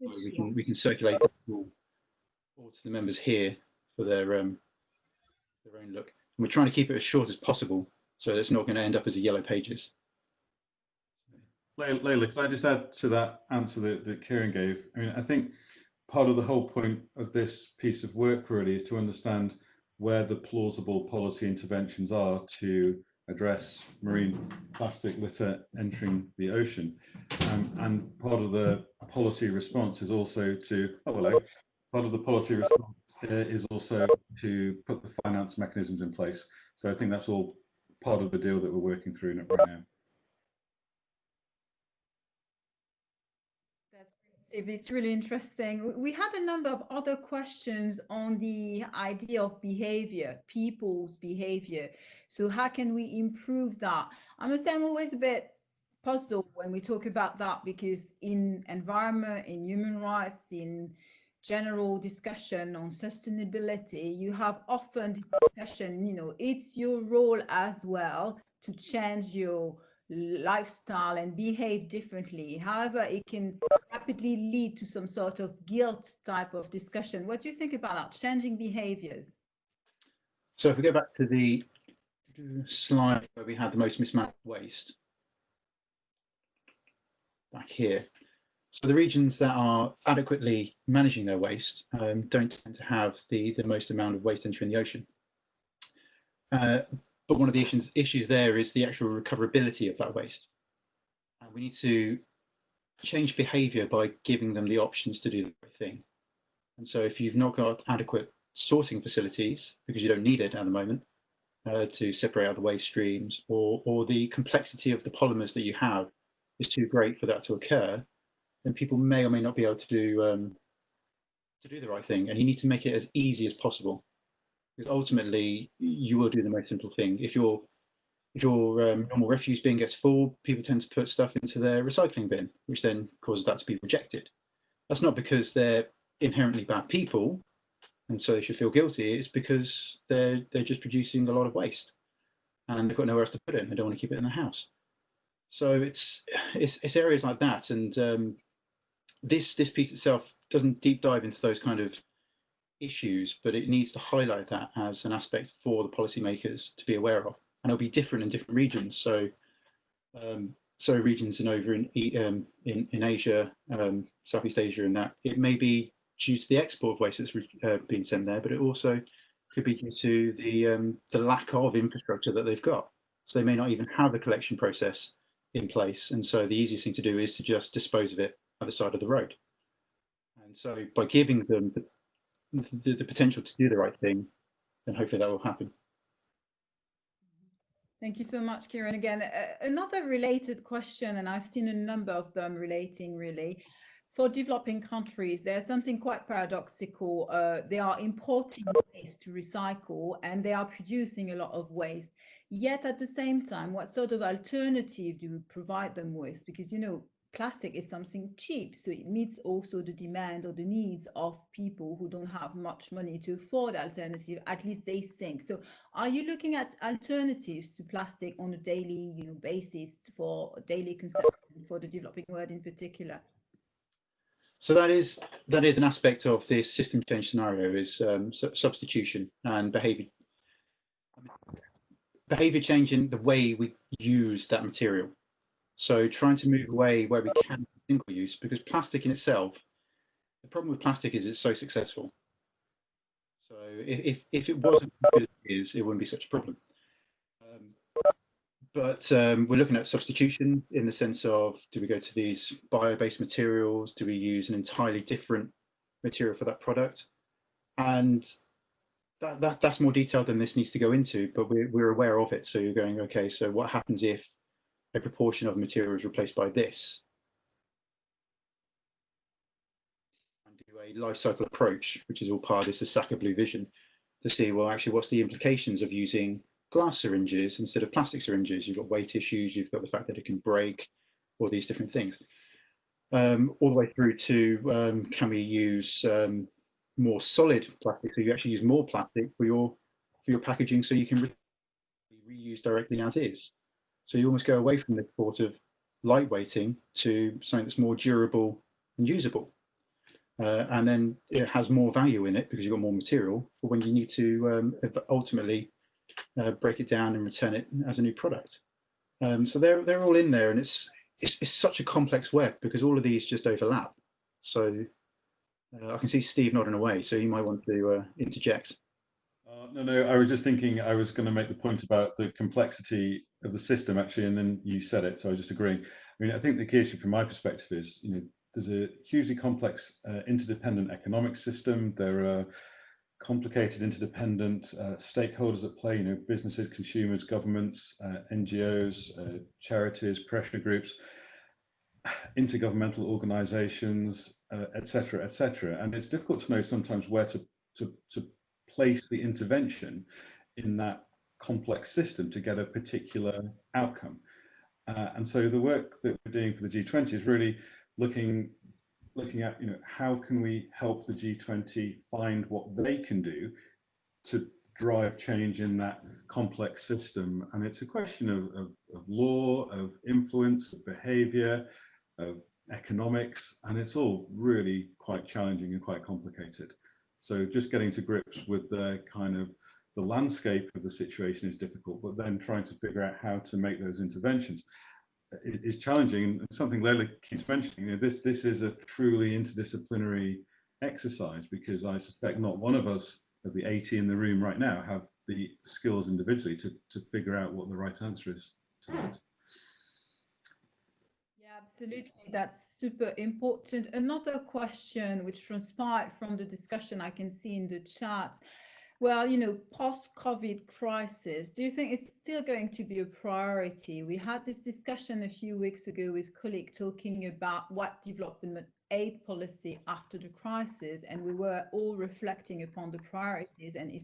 We can circulate the report to the members here for their own look. And we're trying to keep it as short as possible, so it's not going to end up as a yellow pages. Layla, can I just add to that answer that Kieran gave? I mean, I think part of the whole point of this piece of work really is to understand where the plausible policy interventions are to address marine plastic litter entering the ocean. And part of the policy response is also to, part of the policy response is also to put the finance mechanisms in place. So I think that's all part of the deal that we're working through right now. It's really interesting. We had a number of other questions on the idea of behavior, people's behavior. So how can we improve that? I must say I'm always a bit puzzled when we talk about that, because in environment, in human rights, in general discussion on sustainability, you have often this discussion, you know, it's your role as well to change your lifestyle and behave differently. However, it can rapidly lead to some sort of guilt type of discussion. What do you think about that, changing behaviors? So if we go back to the slide where we had the most mismanaged waste, back here. So the regions that are adequately managing their waste don't tend to have the most amount of waste entering the ocean. But one of the issues there is the actual recoverability of that waste. And we need to change behaviour by giving them the options to do the right thing. And so if you've not got adequate sorting facilities, because you don't need it at the moment, to separate out the waste streams, or the complexity of the polymers that you have is too great for that to occur, then people may or may not be able to do the right thing. And you need to make it as easy as possible, because ultimately you will do the most simple thing. If your normal refuse bin gets full, people tend to put stuff into their recycling bin, which then causes that to be rejected. That's not because they're inherently bad people and so they should feel guilty. It's because they're just producing a lot of waste and they've got nowhere else to put it and they don't want to keep it in the house. So it's areas like that, and this piece itself doesn't deep dive into those kind of issues, but it needs to highlight that as an aspect for the policymakers to be aware of, and it'll be different in different regions. So regions over in Asia, Southeast Asia, and that it may be due to the export of waste that's being sent there, but it also could be due to the lack of infrastructure that they've got. So they may not even have a collection process in place, and so the easiest thing to do is to just dispose of it at the side of the road. And so by giving them the potential to do the right thing, then hopefully that will happen. Thank you so much, Kieran. Again, another related question, and I've seen a number of them relating really. For developing countries, there's something quite paradoxical. They are importing waste to recycle, and they are producing a lot of waste. Yet at the same time, what sort of alternative do we provide them with? Because, you know, plastic is something cheap, so it meets also the demand or the needs of people who don't have much money to afford alternative, at least they think. So are you looking at alternatives to plastic on a daily, you know, basis for daily consumption for the developing world in particular? So that is an aspect of this system change scenario, is substitution and behaviour changing the way we use that material. So trying to move away where we can from single use, because plastic in itself, the problem with plastic is it's so successful. So if it wasn't as good as it is, it wouldn't be such a problem. But we're looking at substitution in the sense of, do we go to these bio-based materials? Do we use an entirely different material for that product? And that's more detailed than this needs to go into, but we're aware of it. So you're going, okay, so what happens if a proportion of the material is replaced by this? And do a life cycle approach, which is all part of this Osaka Blue Vision, to see, well, actually, what's the implications of using glass syringes instead of plastic syringes? You've got weight issues, you've got the fact that it can break, all these different things. All the way through to, can we use more solid plastic? So you actually use more plastic for your packaging, so you can reuse directly as is. So you almost go away from the thought of lightweighting to something that's more durable and usable. And then it has more value in it because you've got more material for when you need to ultimately break it down and return it as a new product. So they're all in there, and it's such a complex web because all of these just overlap. So I can see Steve nodding away, so you might want to interject. No, I was just thinking I was going to make the point about the complexity of the system actually, and then you said it, so I was just agreeing. I mean, I think the key issue from my perspective is, you know, there's a hugely complex interdependent economic system. There are complicated interdependent stakeholders at play, you know, businesses, consumers, governments, NGOs, charities, pressure groups, intergovernmental organizations, etc., etc. And it's difficult to know sometimes where to place the intervention in that complex system to get a particular outcome. And so the work that we're doing for the G20 is really looking at, you know, how can we help the G20 find what they can do to drive change in that complex system. And it's a question of law, of influence, of behavior, of economics, and it's all really quite challenging and quite complicated. So just getting to grips with the kind of the landscape of the situation is difficult, but then trying to figure out how to make those interventions is challenging. And something Leila keeps mentioning, you know, this is a truly interdisciplinary exercise, because I suspect not one of us of the 80 in the room right now have the skills individually to figure out what the right answer is to that. Absolutely, that's super important. Another question which transpired from the discussion I can see in the chat. Well, you know, post-COVID crisis, do you think it's still going to be a priority? We had this discussion a few weeks ago with colleagues talking about what development aid policy after the crisis, and we were all reflecting upon the priorities and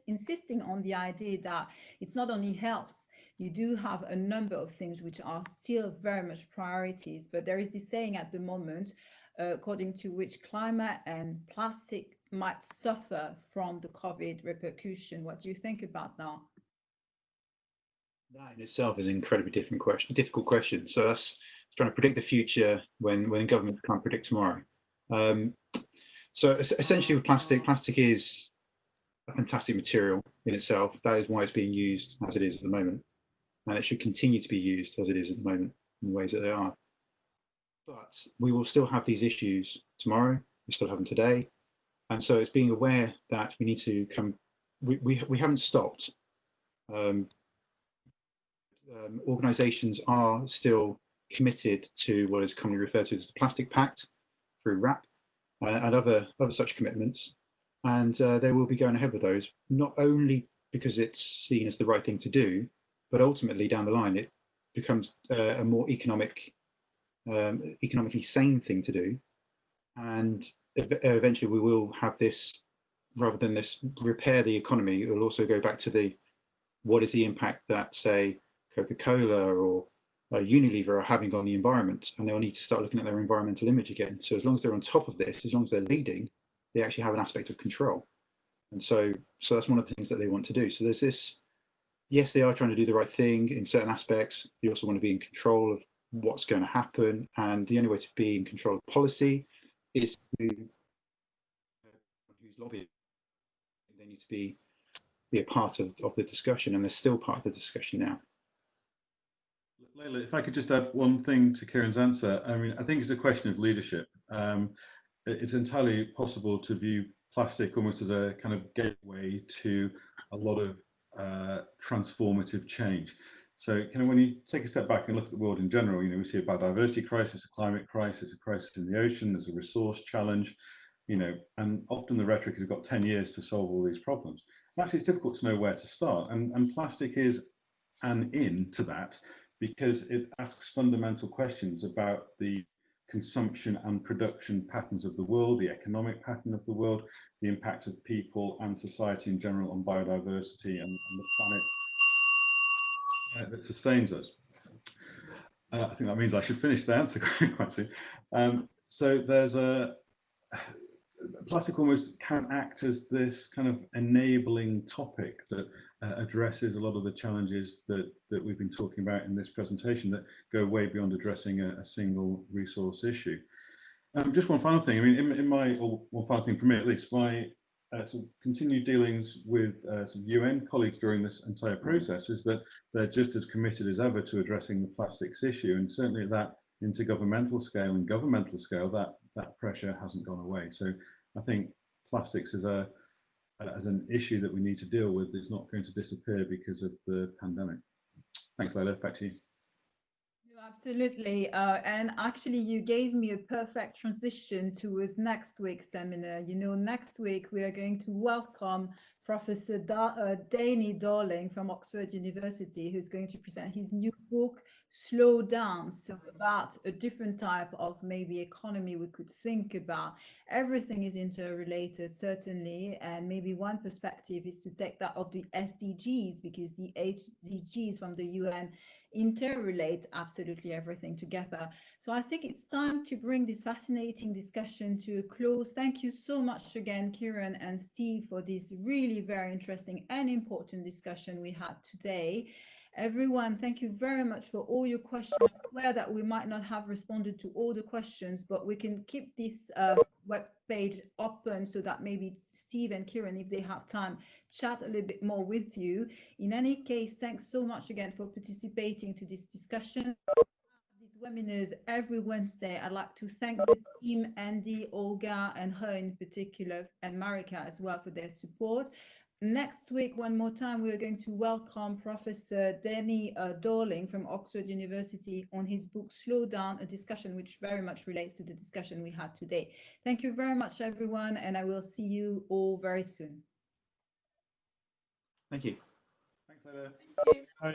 insisting on the idea that it's not only health. You do have a number of things which are still very much priorities, but there is this saying at the moment, according to which climate and plastic might suffer from the COVID repercussion. What do you think about that? That in itself is an incredibly difficult question. So that's trying to predict the future when government can't predict tomorrow. Um, so essentially, with plastic is a fantastic material in itself. That is why it's being used as it is at the moment, and it should continue to be used as it is at the moment in the ways that they are. But we will still have these issues tomorrow. We still have them today, and so it's being aware that we need to come. We haven't stopped. Um, organisations are still committed to what is commonly referred to as the Plastic Pact through RAP and other such commitments, and they will be going ahead with those, not only because it's seen as the right thing to do, but ultimately down the line it becomes a more economically sane thing to do, and eventually we will have this, rather than this repair the economy, it will also go back to what is the impact that, say, Coca-Cola or Unilever are having on the environment, and they'll need to start looking at their environmental image again. So as long as they're on top of this, as long as they're leading, they actually have an aspect of control. And so that's one of the things that they want to do. So there's this, yes, they are trying to do the right thing in certain aspects. They also want to be in control of what's going to happen. And the only way to be in control of policy is to who's lobbying. They need to be a part of the discussion, and they're still part of the discussion now. Layla, if I could just add one thing to Kieran's answer. I mean, I think it's a question of leadership. It's entirely possible to view plastic almost as a kind of gateway to a lot of transformative change. So, kind of when you take a step back and look at the world in general, we see a biodiversity crisis, a climate crisis, a crisis in the ocean, there's a resource challenge, and often the rhetoric has got 10 years to solve all these problems. And actually, it's difficult to know where to start. And plastic is an in to that, because it asks fundamental questions about the consumption and production patterns of the world, the economic pattern of the world, the impact of people and society in general on biodiversity and the planet that sustains us. I think that means I should finish the answer quite soon. So there's plastic almost can act as this kind of enabling topic that addresses a lot of the challenges that we've been talking about in this presentation that go way beyond addressing a single resource issue. Just one final thing. I mean, one final thing for me at least, my sort of continued dealings with some UN colleagues during this entire process is that they're just as committed as ever to addressing the plastics issue, and certainly at that intergovernmental scale and governmental scale, that pressure hasn't gone away. So I think plastics as an issue that we need to deal with is not going to disappear because of the pandemic. Thanks, Layla. Back to you. Absolutely. And actually, you gave me a perfect transition towards next week's seminar. Next week we are going to welcome Professor Danny Darling from Oxford University, who's going to present his new book, Slow Down. So about a different type of maybe economy we could think about. Everything is interrelated, certainly. And maybe one perspective is to take that of the SDGs, because the SDGs from the UN interrelate absolutely everything together. So I think it's time to bring this fascinating discussion to a close. Thank you so much again, Kieran and Steve, for this really very interesting and important discussion we had today. Everyone, thank you very much for all your questions. I'm aware that we might not have responded to all the questions, but we can keep this web page open so that maybe Steve and Kieran, if they have time, chat a little bit more with you. In any case, thanks so much again for participating to this discussion. These webinars every Wednesday. I'd like to thank the team, Andy, Olga, and her in particular, and Marika as well, for their support. Next week, one more time, we are going to welcome Professor Danny Darling from Oxford University on his book, Slow Down, a discussion which very much relates to the discussion we had today. Thank you very much, everyone, and I will see you all very soon. Thank you. Thanks, Layla. Thank you. Bye.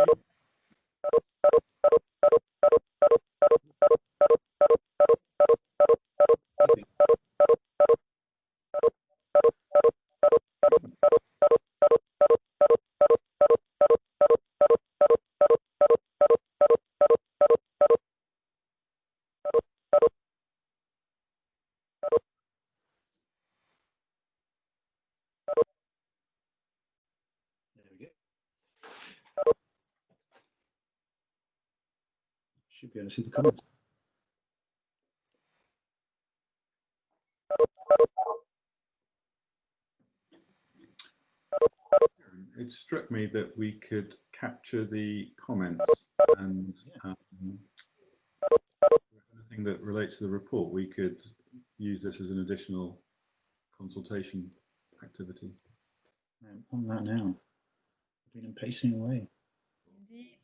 There we go. Should be able to see the comments. It struck me that we could capture the comments and anything that relates to the report, we could use this as an additional consultation activity. I'm on that now. I've been pacing away. Indeed.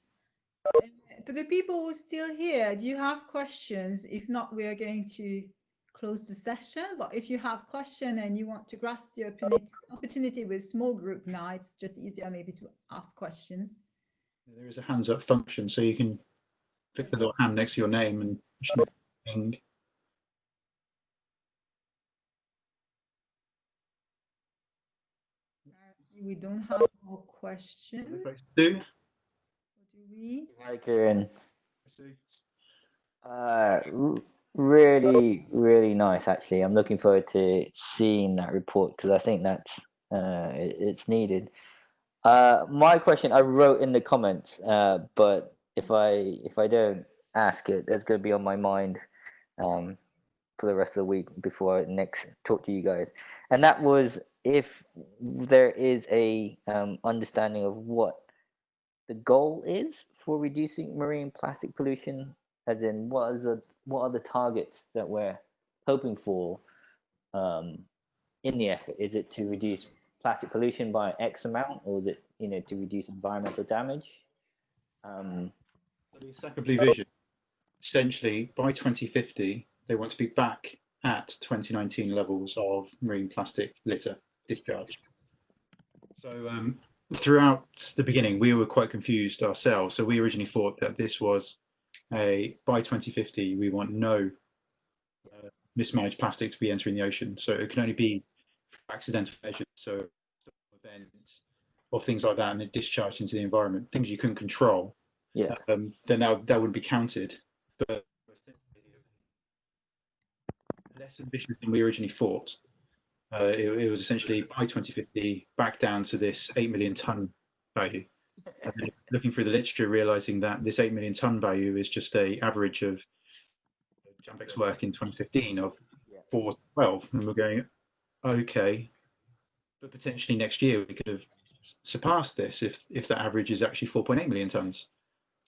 For the people who are still here, do you have questions? If not, we are going to close the session. But if you have questions and you want to grasp the opportunity with small group now, it's just easier maybe to ask questions. There is a hands up function, so you can click the little hand next to your name and ping. We don't have more questions. Do? Or do we? Hi, Kieran. I Really, really nice, actually. I'm looking forward to seeing that report because I think that's it's needed. My question I wrote in the comments, but if I don't ask it, it's going to be on my mind for the rest of the week before I next talk to you guys. And that was if there is a understanding of what the goal is for reducing marine plastic pollution, as in what are the targets that we're hoping for in the effort? Is it to reduce plastic pollution by X amount, or is it to reduce environmental damage? The Osaka Blue Vision, essentially by 2050, they want to be back at 2019 levels of marine plastic litter discharge. So throughout the beginning, we were quite confused ourselves. So we originally thought that this was by 2050, we want no mismanaged plastic to be entering the ocean. So it can only be accidental measures, so events or things like that, and it discharged into the environment, things you couldn't control. Yeah. Then that wouldn't be counted. But less ambitious than we originally thought. It was essentially by 2050 back down to this 8 million ton value. And then looking through the literature, realizing that this 8 million ton value is just a average of Jambek's work in 2015 of 412, and we're going, okay, but potentially next year we could have surpassed this if that average is actually 4.8 million tons.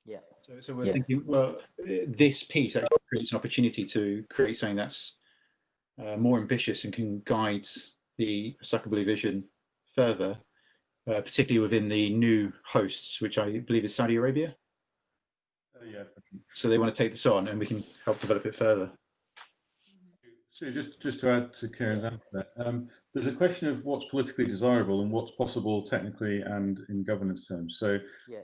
Yeah. So we're thinking, well, this piece actually creates an opportunity to create something that's more ambitious and can guide the Osaka Blue Vision further, particularly within the new hosts, which I believe is Saudi Arabia. Yeah. So they want to take this on, and we can help develop it further. So just to add to Kieran's answer, there's a question of what's politically desirable and what's possible technically and in governance terms. So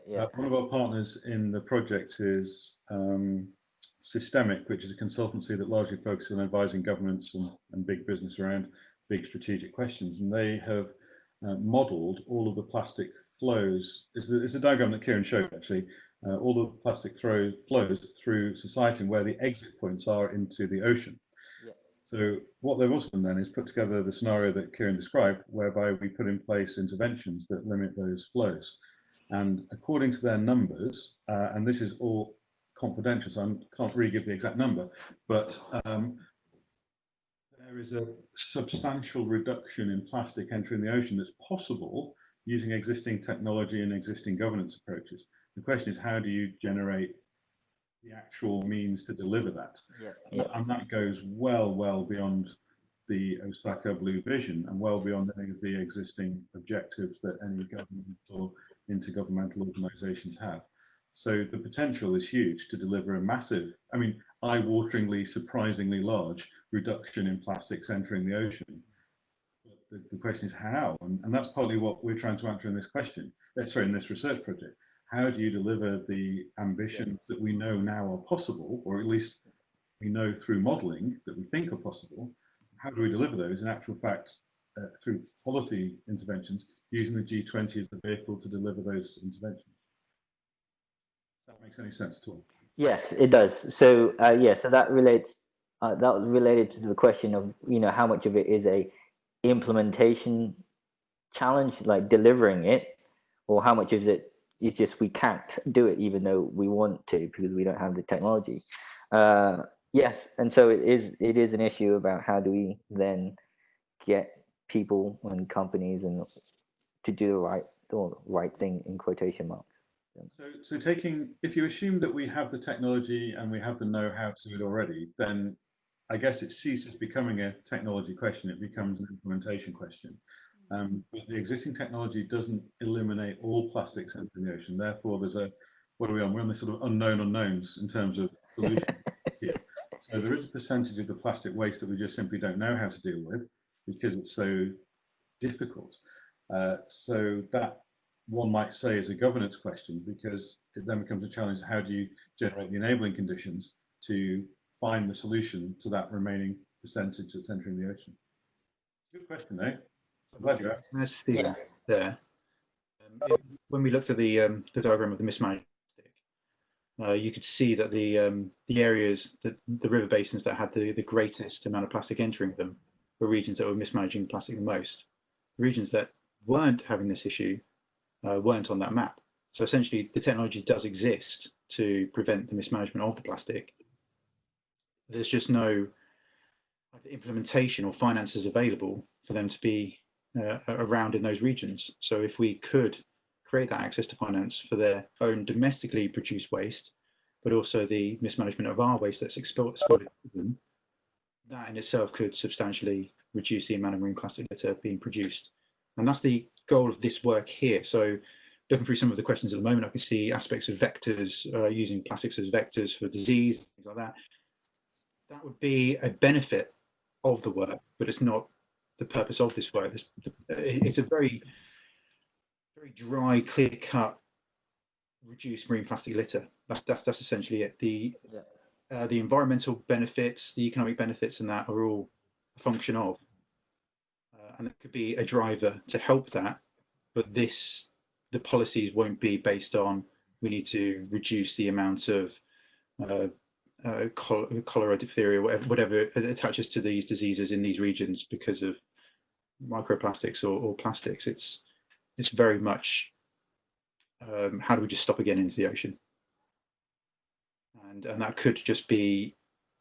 one of our partners in the project is Systemiq, which is a consultancy that largely focuses on advising governments and big business around big strategic questions. And they have modelled all of the plastic flows. It's a diagram that Kieran showed, actually, all the plastic flows through society and where the exit points are into the ocean. So what they've also done then is put together the scenario that Kieran described, whereby we put in place interventions that limit those flows. And according to their numbers, and this is all confidential, so I can't really give the exact number, but there is a substantial reduction in plastic entering the ocean that's possible using existing technology and existing governance approaches. The question is, how do you generate the actual means to deliver that? And that goes well beyond the Osaka Blue Vision and well beyond any of the existing objectives that any government or intergovernmental organizations have. So the potential is huge to deliver a massive, I mean, eye-wateringly, surprisingly large reduction in plastics entering the ocean. But the question is how, and that's partly what we're trying to answer in this question, in this research project. How do you deliver the ambitions that we know now are possible, or at least we know through modelling that we think are possible? How do we deliver those in actual fact through policy interventions using the G20 as the vehicle to deliver those interventions? If that makes any sense at all? Yes, it does. So so that relates that was related to the question of how much of it is a implementation challenge, like delivering it, or how much of it It's just we can't do it even though we want to because we don't have the technology. Yes, and so it is an issue about how do we then get people and companies and to do the right thing in quotation marks. So taking, if you assume that we have the technology and we have the know-how to do it already, then I guess it ceases becoming a technology question. It becomes an implementation question. But the existing technology doesn't eliminate all plastics entering the ocean. Therefore, what are we on? We're on this sort of unknown unknowns in terms of solution here. So there is a percentage of the plastic waste that we just simply don't know how to deal with because it's so difficult. So that one might say is a governance question because it then becomes a challenge. How do you generate the enabling conditions to find the solution to that remaining percentage that's entering the ocean? Good question, though. I'm glad you asked. As Stephen there, when we looked at the diagram of the mismanaged plastic, you could see that the areas, the river basins that had the greatest amount of plastic entering them were regions that were mismanaging plastic the most. The regions that weren't having this issue weren't on that map. So essentially, the technology does exist to prevent the mismanagement of the plastic. There's just no implementation or finances available for them to be around in those regions. So if we could create that access to finance for their own domestically produced waste, but also the mismanagement of our waste that's exported to them, that in itself could substantially reduce the amount of marine plastic litter being produced. And that's the goal of this work here. So looking through some of the questions at the moment, I can see aspects of vectors, using plastics as vectors for disease, things like that. That would be a benefit of the work, but it's not the purpose of this work. It's a very, very dry, clear-cut, reduced marine plastic litter. That's essentially it. The environmental benefits, the economic benefits, and that are all a function of, and it could be a driver to help that. But the policies won't be based on we need to reduce the amount of cholera, diphtheria, whatever attaches to these diseases in these regions because of microplastics or plastics. It's very much how do we just stop again into the ocean, and that could just be,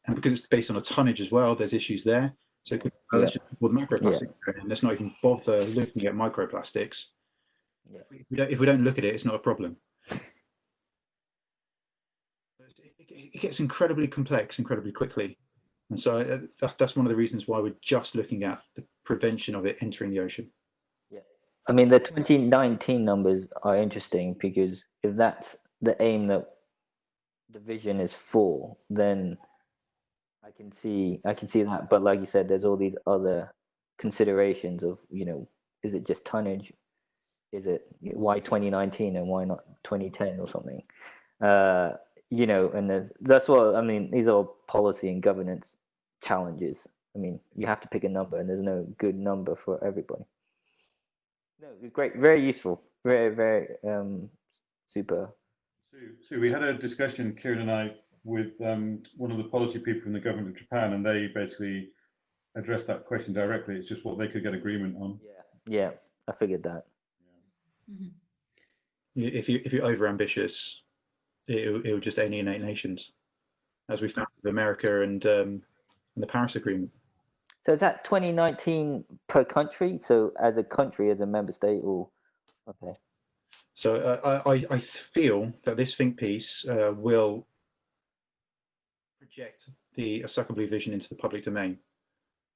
and because it's based on a tonnage as well, there's issues there. So it could be, let's just put microplastics and let's not even bother looking at microplastics. If we don't look at it, it's not a problem. It gets incredibly complex incredibly quickly, and so that's one of the reasons why we're just looking at the prevention of it entering the ocean. Yeah, I mean the 2019 numbers are interesting because if that's the aim that the vision is for, then I can see that. But like you said, there's all these other considerations of, is it just tonnage? Is it why 2019 and why not 2010 or something? And that's what I mean. These are policy and governance challenges. I mean, you have to pick a number, and there's no good number for everybody. No, it was great, very useful, very, very super. So we had a discussion, Kieran and I, with one of the policy people from the government of Japan, and they basically addressed that question directly. It's just what they could get agreement on. Yeah, I figured that. If you're over ambitious, it will just alienate nations, as we found with America and the Paris Agreement. So is that 2019 per country? So as a country, as a member state, or okay? So I feel that this think piece will project the Osaka Blue Vision into the public domain.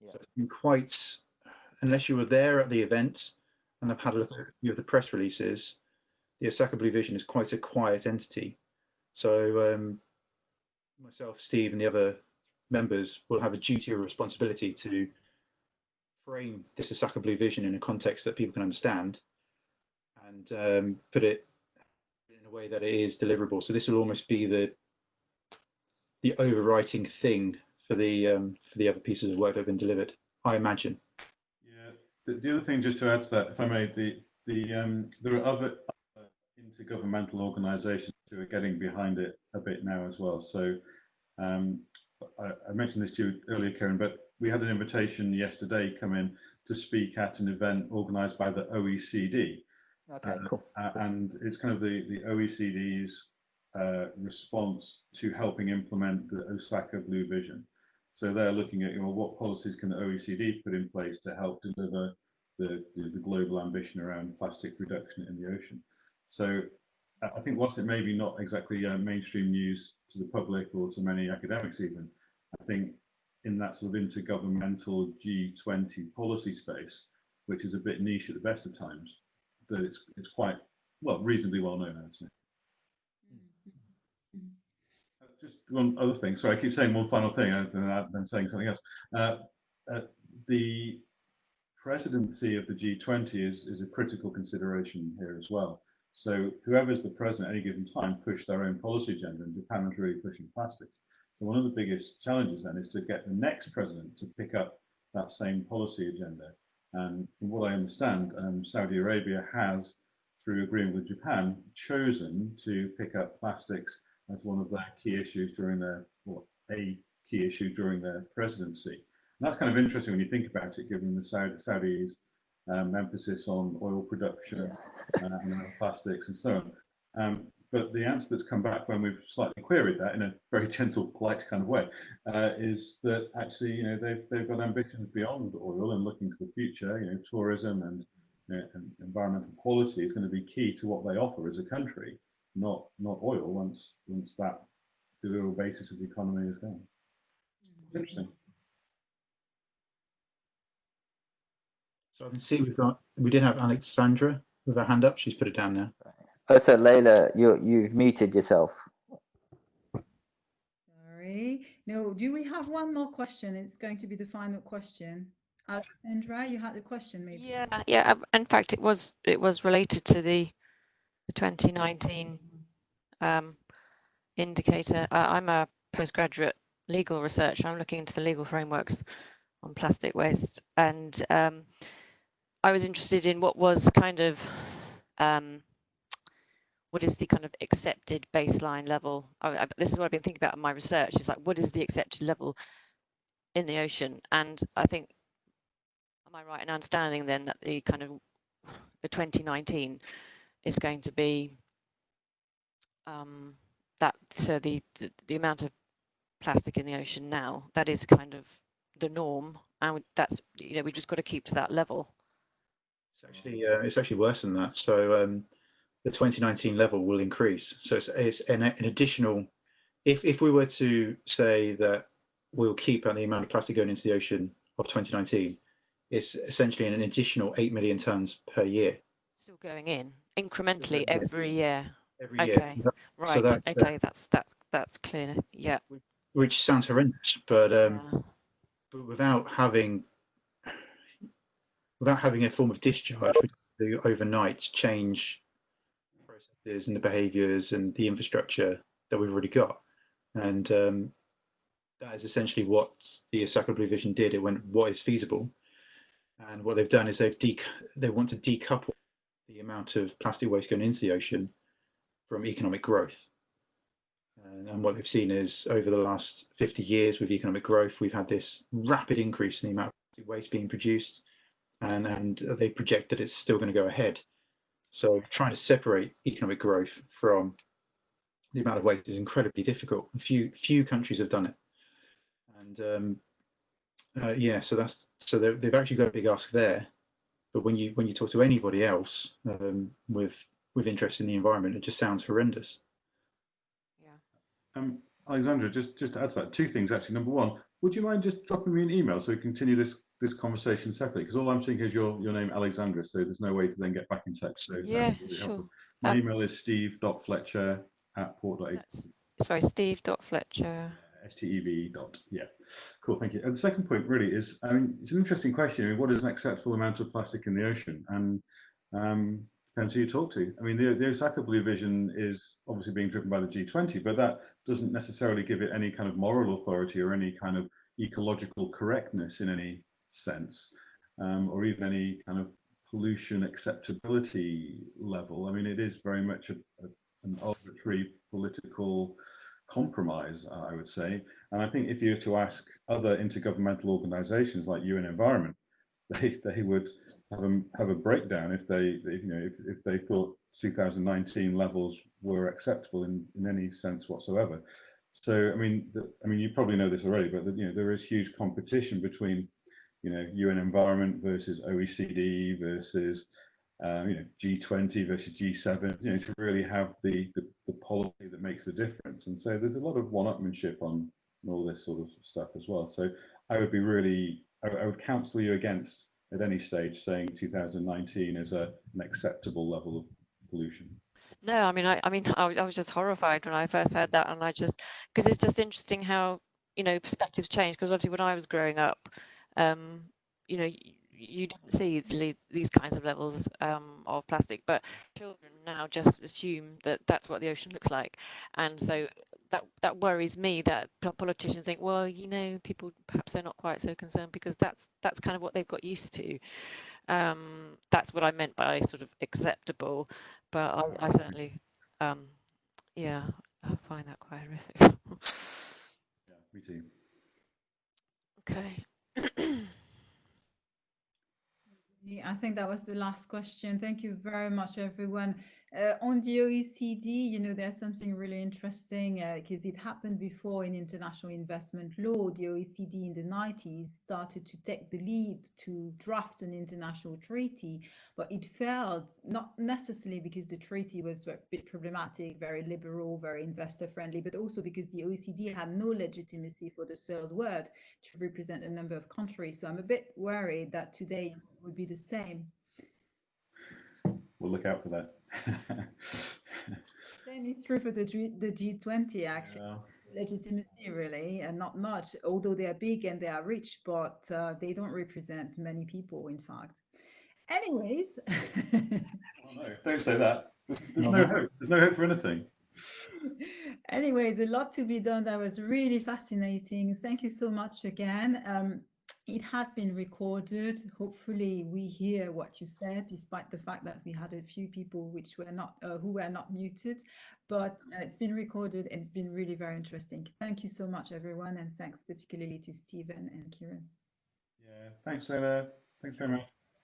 So it's been quite, unless you were there at the event and have had a look at the press releases, the Osaka Blue Vision is quite a quiet entity. So myself, Steve, and the other members will have a duty or responsibility to frame this Osaka Blue Vision in a context that people can understand and put it in a way that it is deliverable. So this will almost be the overwriting thing for the other pieces of work that have been delivered, I imagine. Yeah. The other thing, just to add to that, if I may, there are other intergovernmental organisations who are getting behind it a bit now as well. So I mentioned this to you earlier, Karen, but we had an invitation yesterday come in to speak at an event organised by the OECD. Okay, cool. And it's kind of the OECD's response to helping implement the Osaka Blue Vision. So they're looking at, what policies can the OECD put in place to help deliver the global ambition around plastic reduction in the ocean. So I think whilst it may be not exactly mainstream news to the public or to many academics even, I think in that sort of intergovernmental G20 policy space, which is a bit niche at the best of times, that it's quite, well, reasonably well known, I would say. Just one other thing, sorry, I keep saying one final thing and then saying something else. The presidency of the G20 is a critical consideration here as well. So whoever's the president at any given time push their own policy agenda, and Japan is really pushing plastics. So one of the biggest challenges then is to get the next president to pick up that same policy agenda. And from what I understand, Saudi Arabia has, through agreement with Japan, chosen to pick up plastics as one of their key issues during their, or a key issue during their presidency. And that's kind of interesting when you think about it, given the Saudis' emphasis on oil production and plastics and so on. But the answer that's come back when we've slightly queried that in a very gentle, polite kind of way, is that actually, they've got ambitions beyond oil and looking to the future. Tourism and environmental quality is going to be key to what they offer as a country, not oil. Once that the real basis of the economy is gone. Interesting. So I can see we did have Alexandra with her hand up. She's put it down now. Oh, so Layla, you've muted yourself. Sorry. No, do we have one more question? It's going to be the final question. Alexandra, you had a question maybe? Yeah. In fact, it was related to the 2019 indicator. I'm a postgraduate legal researcher. I'm looking into the legal frameworks on plastic waste, and I was interested in what was kind of what is the kind of accepted baseline level. This is what I've been thinking about in my research, is like, what is the accepted level in the ocean? And I think, am I right in understanding then that the 2019 is going to be so the amount of plastic in the ocean now, that is kind of the norm, and that's, we just got to keep to that level. It's actually worse than that. So the 2019 level will increase. So it's an additional. If we were to say that we'll keep at the amount of plastic going into the ocean of 2019, it's essentially an additional 8 million tons per year. Still going in incrementally every year. Every year. Okay, right. So that's clear. Yeah. Which sounds horrendous, but without having a form of discharge, we do overnight change processes and the behaviours and the infrastructure that we've already got, and that is essentially what the Osaka Blue Vision did. It went, what is feasible, and what they've done is they want to decouple the amount of plastic waste going into the ocean from economic growth. And what they've seen is, over the last 50 years with economic growth, we've had this rapid increase in the amount of plastic waste being produced, and they project that it's still going to go ahead. So trying to separate economic growth from the amount of waste is incredibly difficult. Few countries have done it, and so they've actually got a big ask there. But when you talk to anybody else with interest in the environment, it just sounds horrendous. Yeah. Alexandra, just to add to that, two things actually. Number one, would you mind just dropping me an email so we continue this conversation separately? Because all I'm seeing is your name, Alexandra, so there's no way to then get back in touch. So yeah, really sure. helpful. My email is steve.fletcher@port.ac. Sorry, steve.fletcher. STEV. Yeah, cool, thank you. And the second point really is, it's an interesting question. I mean, what is an acceptable amount of plastic in the ocean? And depends who you talk to. I mean, the Osaka Blue Vision is obviously being driven by the G20, but that doesn't necessarily give it any kind of moral authority or any kind of ecological correctness in any sense, or even any kind of pollution acceptability level. I mean, it is very much an arbitrary political compromise, I would say. And I think if you were to ask other intergovernmental organizations like UN Environment, they would have a breakdown if they, if they thought 2019 levels were acceptable in any sense whatsoever. So I mean, you probably know this already, but there is huge competition between UN Environment versus OECD versus G20 versus G7, to really have the policy that makes the difference. And so there's a lot of one-upmanship on all this sort of stuff as well. So I would I would counsel you against at any stage saying 2019 is an acceptable level of pollution. No, I was just horrified when I first heard that, and because it's just interesting how perspectives change. Because obviously when I was growing up, you didn't see these kinds of levels of plastic, but children now just assume that that's what the ocean looks like, and so that worries me that politicians think, well, people perhaps they're not quite so concerned because that's kind of what they've got used to. That's what I meant by sort of acceptable, but I certainly, yeah, I find that quite horrific. Yeah, me too. Okay. I think that was the last question. Thank you very much, everyone. On the OECD, there's something really interesting because it happened before in international investment law. The OECD in the 90s started to take the lead to draft an international treaty, but it failed, not necessarily because the treaty was a bit problematic, very liberal, very investor friendly, but also because the OECD had no legitimacy for the third word to represent a number of countries. So I'm a bit worried that today it would be the same. We'll look out for that. Same is true for the G20 actually. Yeah. Legitimacy really, and not much, although they are big and they are rich, but they don't represent many people, in fact. Anyways. Oh no, don't say that. There's no hope. There's no hope for anything. Anyways, a lot to be done. That was really fascinating. Thank you so much again. It has been recorded. Hopefully we hear what you said, despite the fact that we had a few people who were not muted, but it's been recorded and it's been really very interesting. Thank you so much, everyone, and thanks particularly to Stephen and Kieran. Yeah, thanks, Ella. Thanks very much.